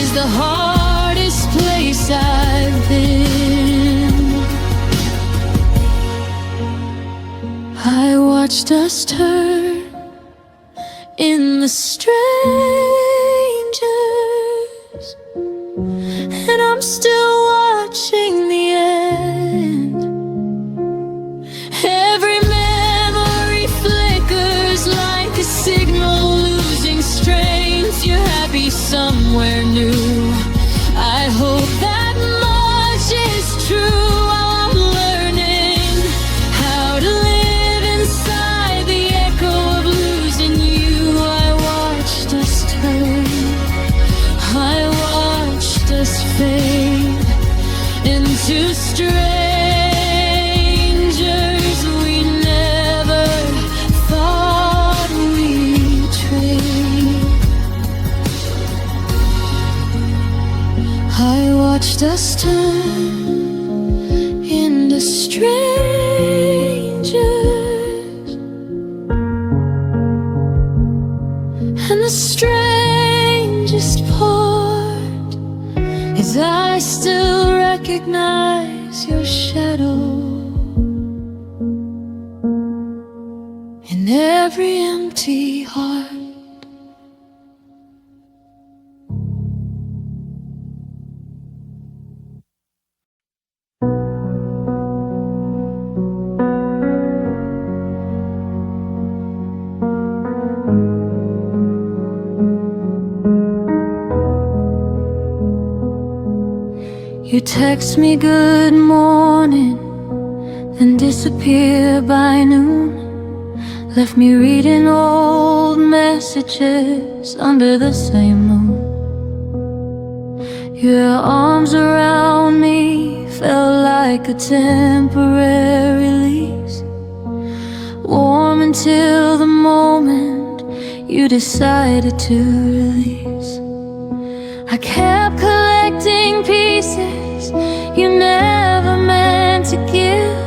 is the hardest place I've been. I watched us turn in the strangers, and I'm still watching the end. Every memory flickers like a signal losing strength. You're happy somewhere new. I hope that much is true. While I'm learning how to live inside the echo of losing you, I watched us turn, I watched us fade into strangers we never thought we'd trade. I watched us turn into strangers, and the strangest part is I still recognize your shadow in every empty heart. You text me good morning, then disappear by noon. Left me reading old messages under the same moon. Your arms around me felt like a temporary release, warm until the moment you decided to release. I kept collecting pieces you never meant to give.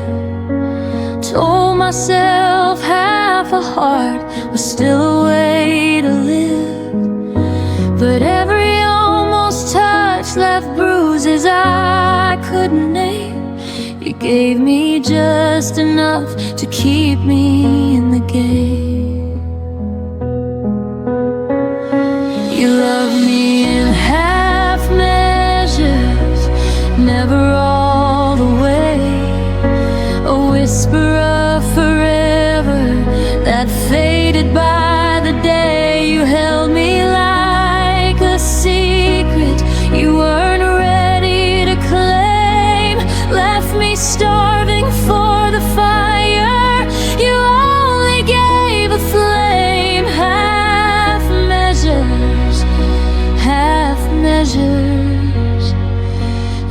Told myself half a heart was still a way to live, but every almost touch left bruises I couldn't name. You gave me just enough to keep me in the game. You loved me in half measures, never all the way. A whisper of forever that faded by the day. You held me like a secret you weren't ready to claim. Left me starving for the fire you only gave a flame. Half measures,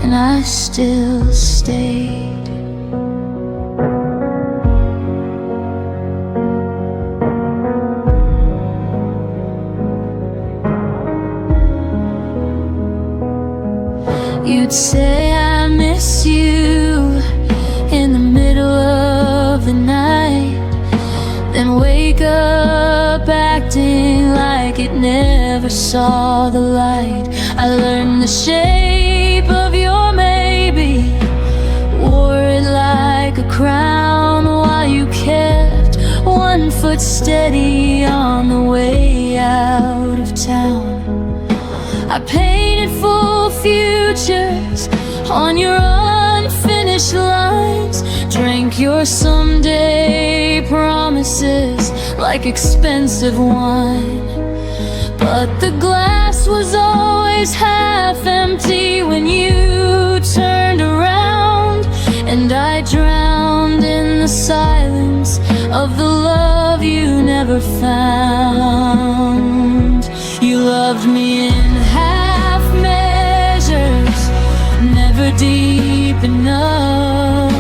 and I still stayed. You'd say I miss you in the middle of the night, then wake up acting like it never saw the light. I learned the shape of your maybe, wore it like a crown, while you kept one foot steady on the way out of town. I painted full futures on your unfinished lines, drank your someday promises like expensive wine. But the glass was always half empty when you turned around, and I drowned in the silence of the love you never found. loved me in half measures, never deep enough.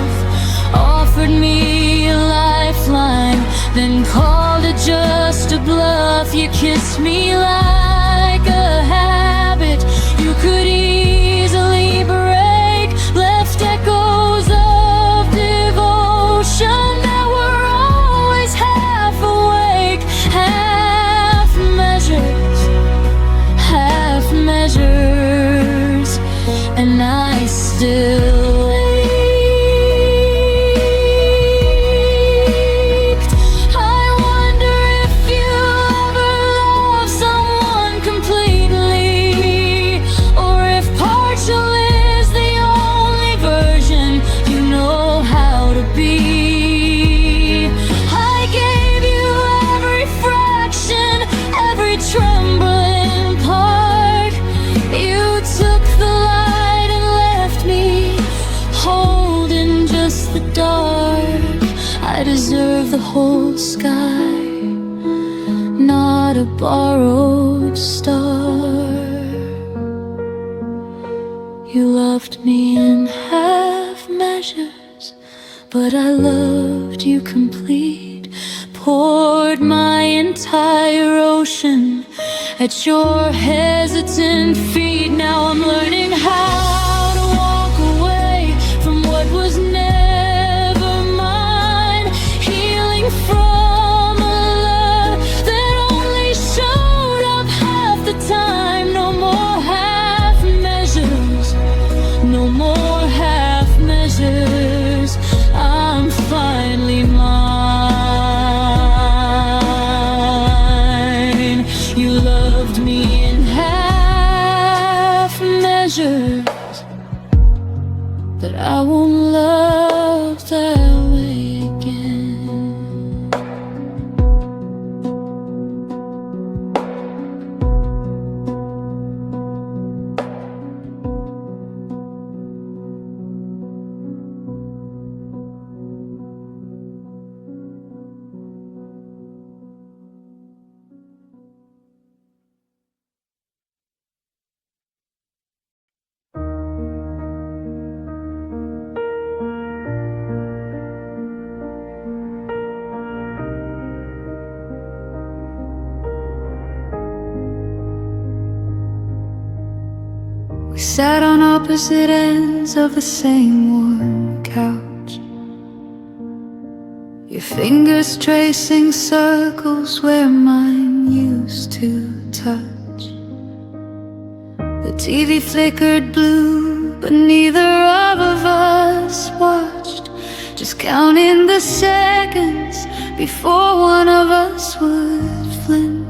Offered me a lifeline, then called it just a bluff. You kissed me like a habit you could easily break, left echoes of devotion that were always half awake. Half measures, and I still ached. I wonder if you ever love someone completely, or if partial is the only version you know how to be. I gave you every fraction, every trembling part. You took the light and left me holding just the dark. I deserve the whole sky, not a borrowed star. You loved me in half measures, but I loved you complete. Poured my entire ocean at your hesitant feet. Now I'm learning how to walk away from what was never mine, healing from a love that only showed up half the time. No more half measures, no more half measures. I'm finally mine. You loved me in half measures, but I won't love that way again. We sat on opposite ends of the same warm couch, your fingers tracing circles where mine used to touch. The TV flickered blue, but neither of us watched, just counting the seconds before one of us would flinch.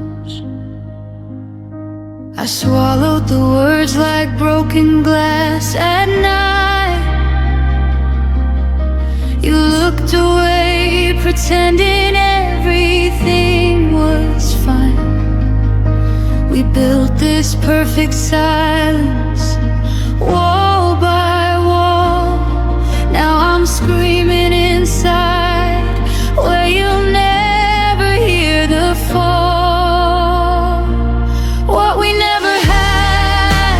I swallowed the words like broken glass at night. You looked away, pretending everything was fine. We built this perfect silence, wall by wall. Now I'm screaming inside, where you'll never hear the fall. What we never had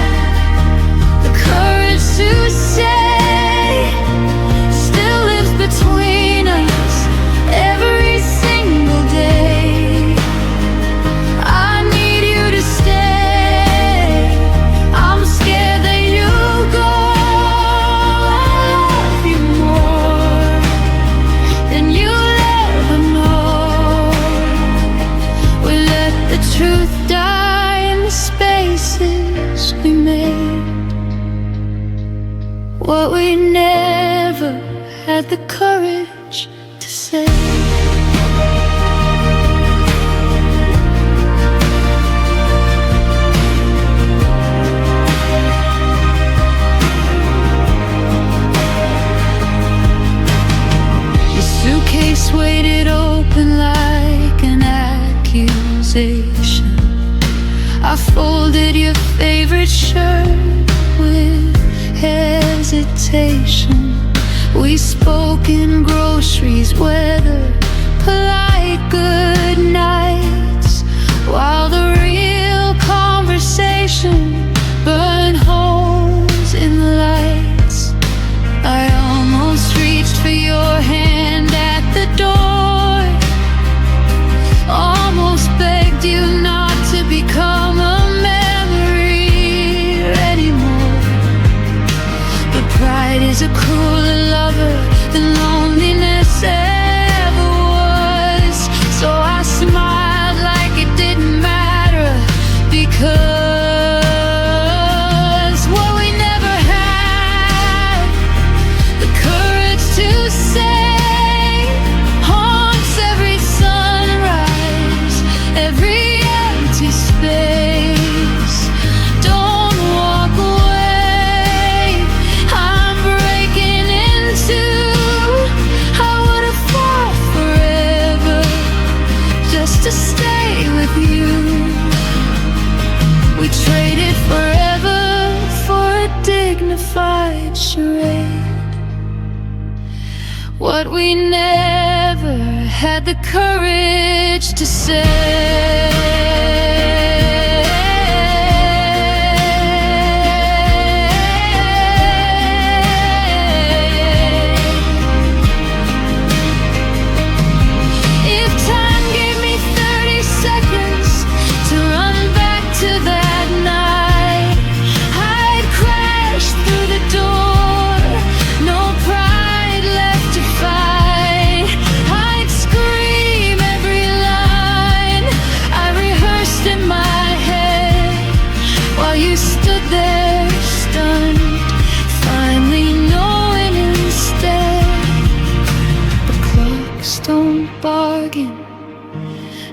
the courage to say still lives between us every single day. I need you to stay. I'm scared that you'll go. I love you more than you'll ever know. We let the truth die in the spaces we made. What we never had the courage to say. Your suitcase weighted open like an accusation. I folded your favorite shirt with hesitation. We spoke in groceries, weather, polite good nights, while the real you. We traded forever for a dignified charade. What we never had the courage to say.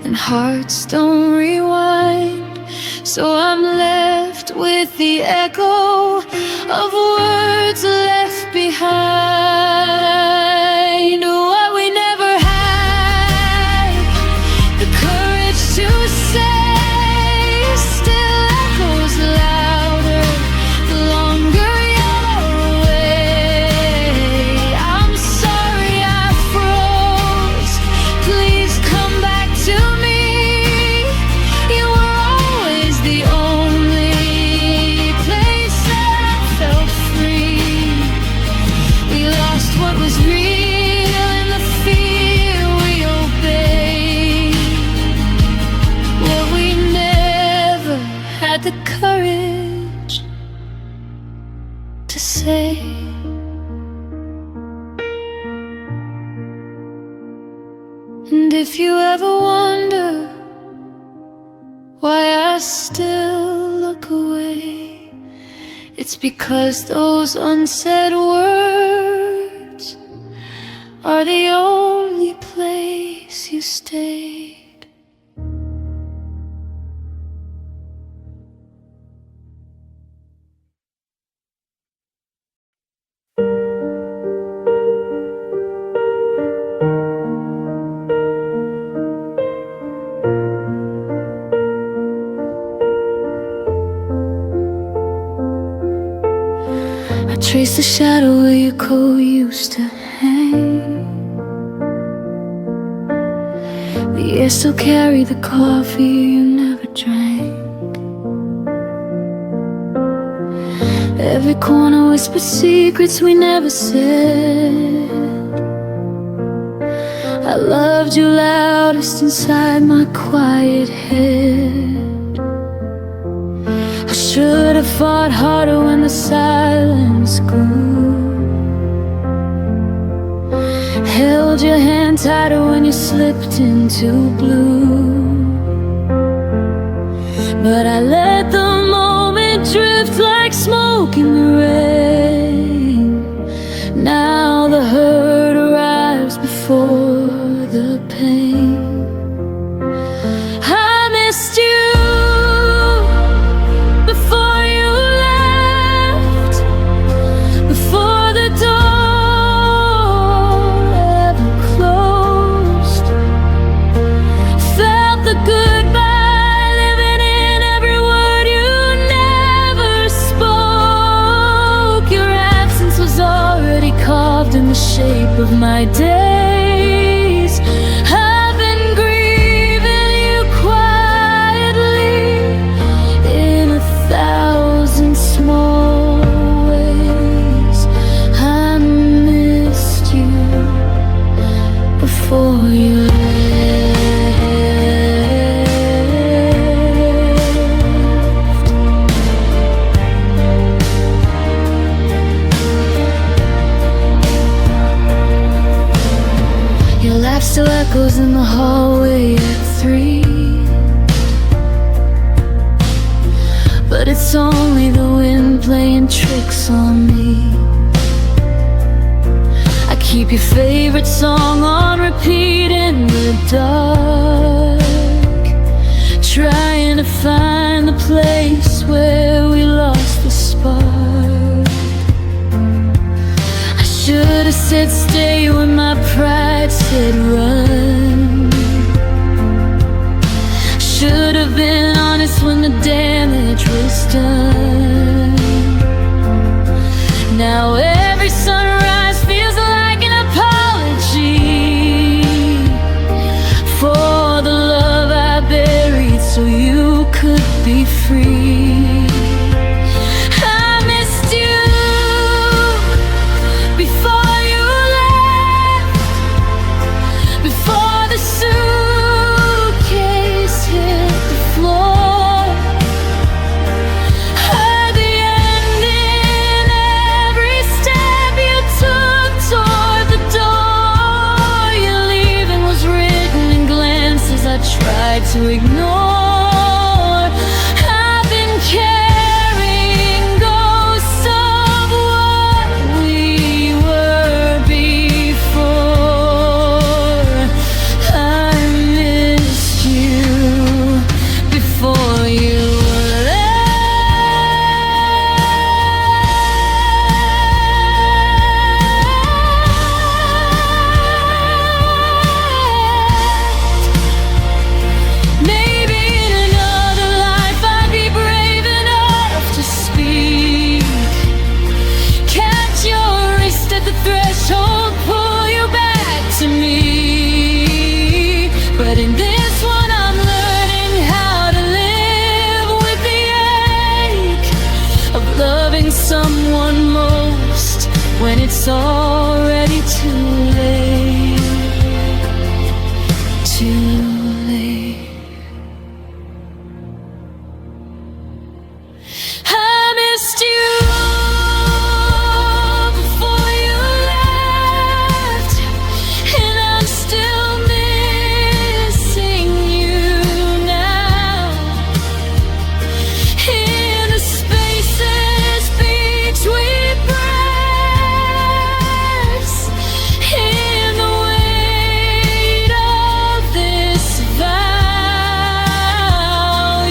And hearts don't rewind, so I'm left with the echo of words left behind. What we never had the courage to say still echoes louder the longer you're away. I'm sorry I froze, please come back to me. You were always the only place that I felt free. We lost what was real in the fear we obeyed. What we never had the courage to say. And if you ever wonder why I still look away, it's because those unsaid words are the only place you stayed. Trace the shadow where your coat used to hang. The air still carried the coffee you never drank. Every corner whispered secrets we never said. I loved you loudest inside my quiet head. I should have fought harder when the silence grew. Held your hand tighter when you slipped into blue. But I let the moment drift like smoke in the rain. Now the hurt arrives before the pain. I missed you before you left, before the door ever closed. Felt the goodbye living in every word you never spoke. Your absence was already carved in the shape of my days. I've been grieving you quietly in 1,000 small ways. I missed you before you left. Your laugh still echoes in the hallway at 3. But it's only the wind playing tricks on me. I keep your favorite song on repeat in the dark, trying to find the place where we lost the spark. I should have said stay when my pride said run. Should have been honest when the damage was done. Now every sunrise feels like an apology for the love I buried so you could be free. I missed you before you left, before the suitcase hit the floor. Heard the end in every step you took toward the door. Your leaving was written in glances I tried to ignore. I've been carrying ghosts of what we were before. I missed you before you left. Maybe in another life I'd be brave enough to speak. Catch your wrist at the threshold, pull you back to me. But in this one I'm learning how to live with the ache of loving someone most when it's already too late. Too late. I missed you before you left, and I'm still missing you now. In the spaces between breaths, in the weight of this vow,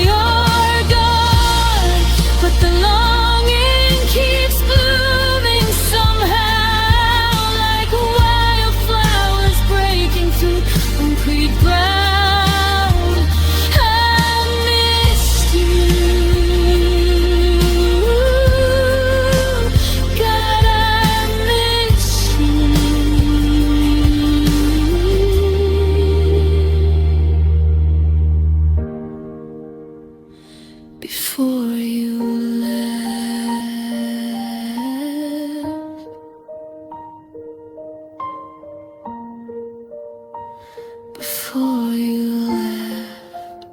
you're gone, but the longing keeps blooming somehow, like wildflowers breaking through concrete ground. I missed you, God, I miss you before you left. Before you left,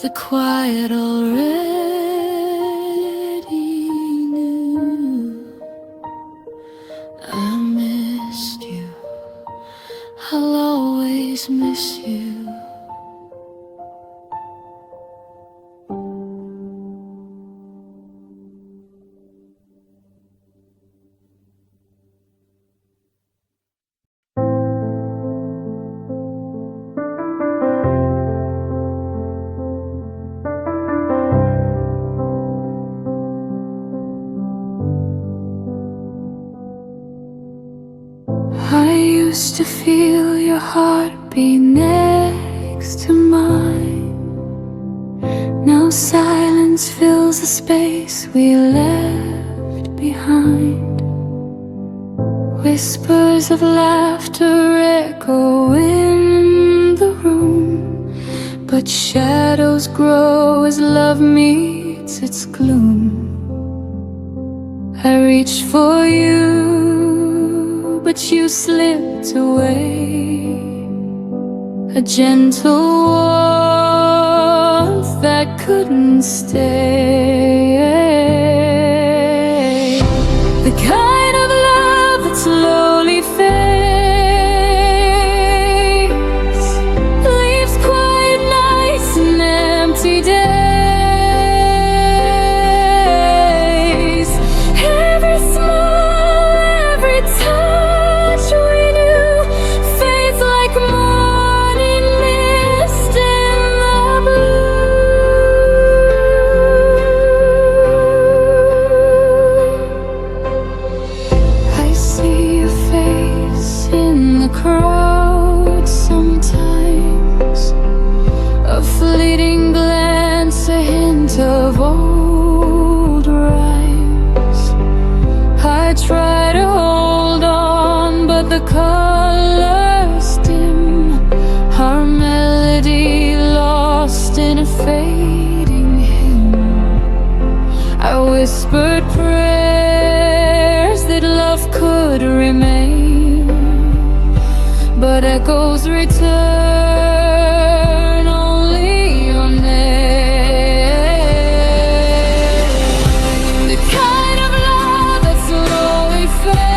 the quiet already knew. I missed you, I'll always miss you. I used to feel your heartbeat next to mine. Now silence fills the space we left behind. Whispers of laughter echo in the room, but shadows grow as love meets its gloom. I reached for you, but you slipped away. A gentle warmth that couldn't stay. The kind of love that slowly fades, leaves quiet nights and empty days. Every smile, every touch we knew fades like morning mist in the blue. scent of old rhymes. I try to hold on, but the colors dim. Our melody lost in a fading hymn. I whispered prayers that love could remain, but echoes return only your name. The kind of love that slowly fades,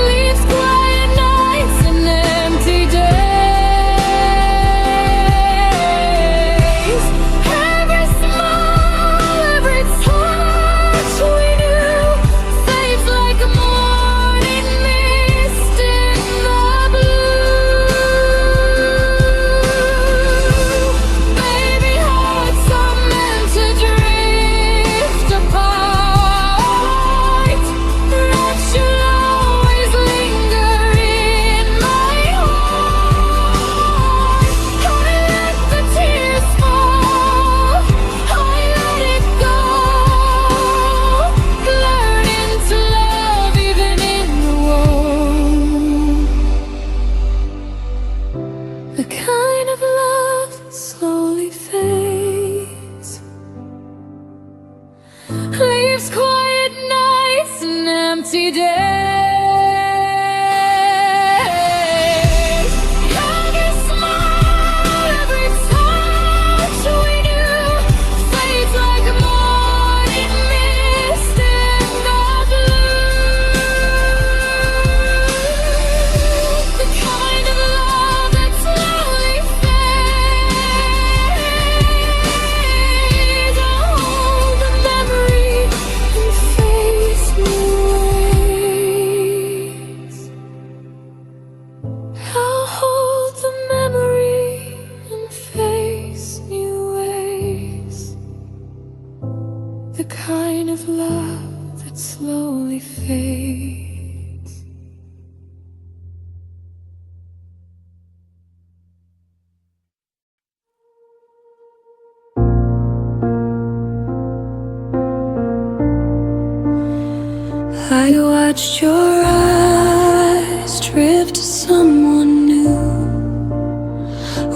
leaves quiet nights and empty days. Every smile, every touch we knew fades like a morning mist in the blue. Baby, hearts are meant to drift apart, that you'll always linger in my heart. I let the tears fall, I let it go, learning to love even in the woe. The kind of love that slowly fades, leaves quiet nights and empty days. Every smile, every touch we knew fades like a morning mist in the blue. The kind of love that slowly fades. I'll hold the memory and face new ways. I'll hold the memory and face new ways. The kind of love that slowly fades. I watched your eyes drift to someone new,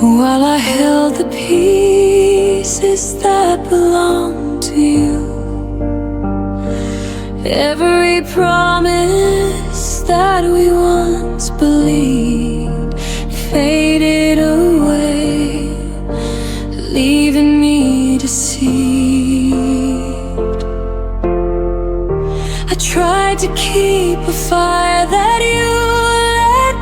while I held the pieces that belonged to you. Every promise that we once believed faded away, leaving me deceived. I tried to keep a fire that you let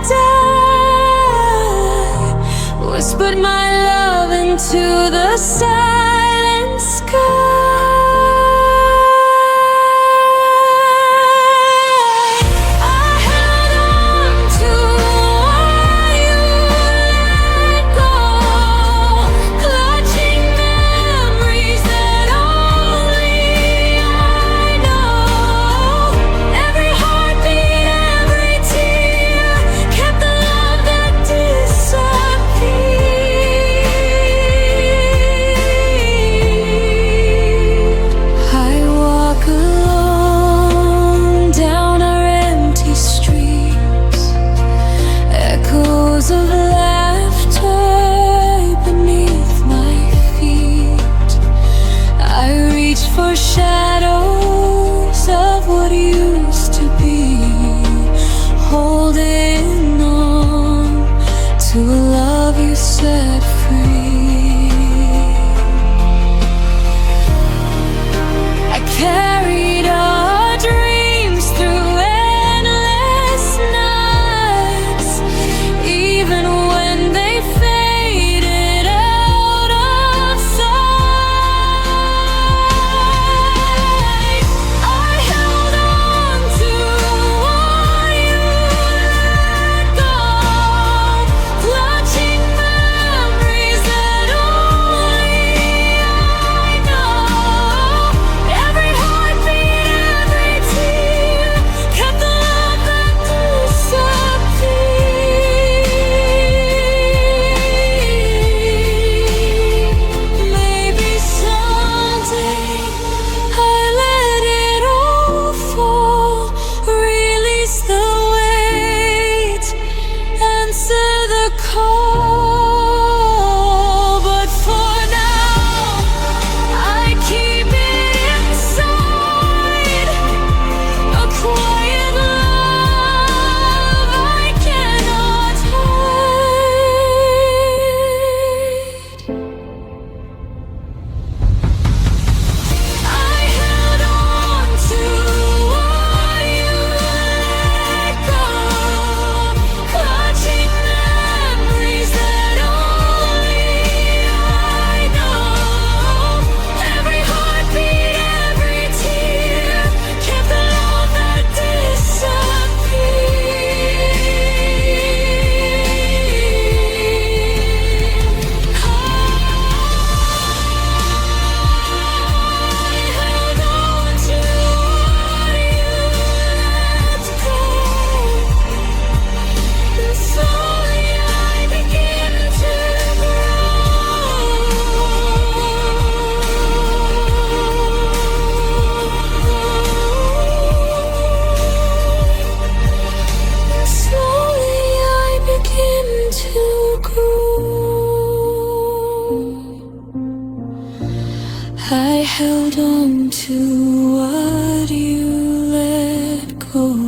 die, whispered my love into the silent sky. I held on to what you let go, clutching memories that only I know. Every heartbeat, every tear kept the love that disappeared. I walk alone down our empty streets, echoes of laughter beneath my feet. I reach for shadows of what used to be, holding on to a love you set free. I carried our dreams through endless nights, even when they faded out of sight. I held on to what you let go, clutching memories that only I know. Every heart I held on to what you let go.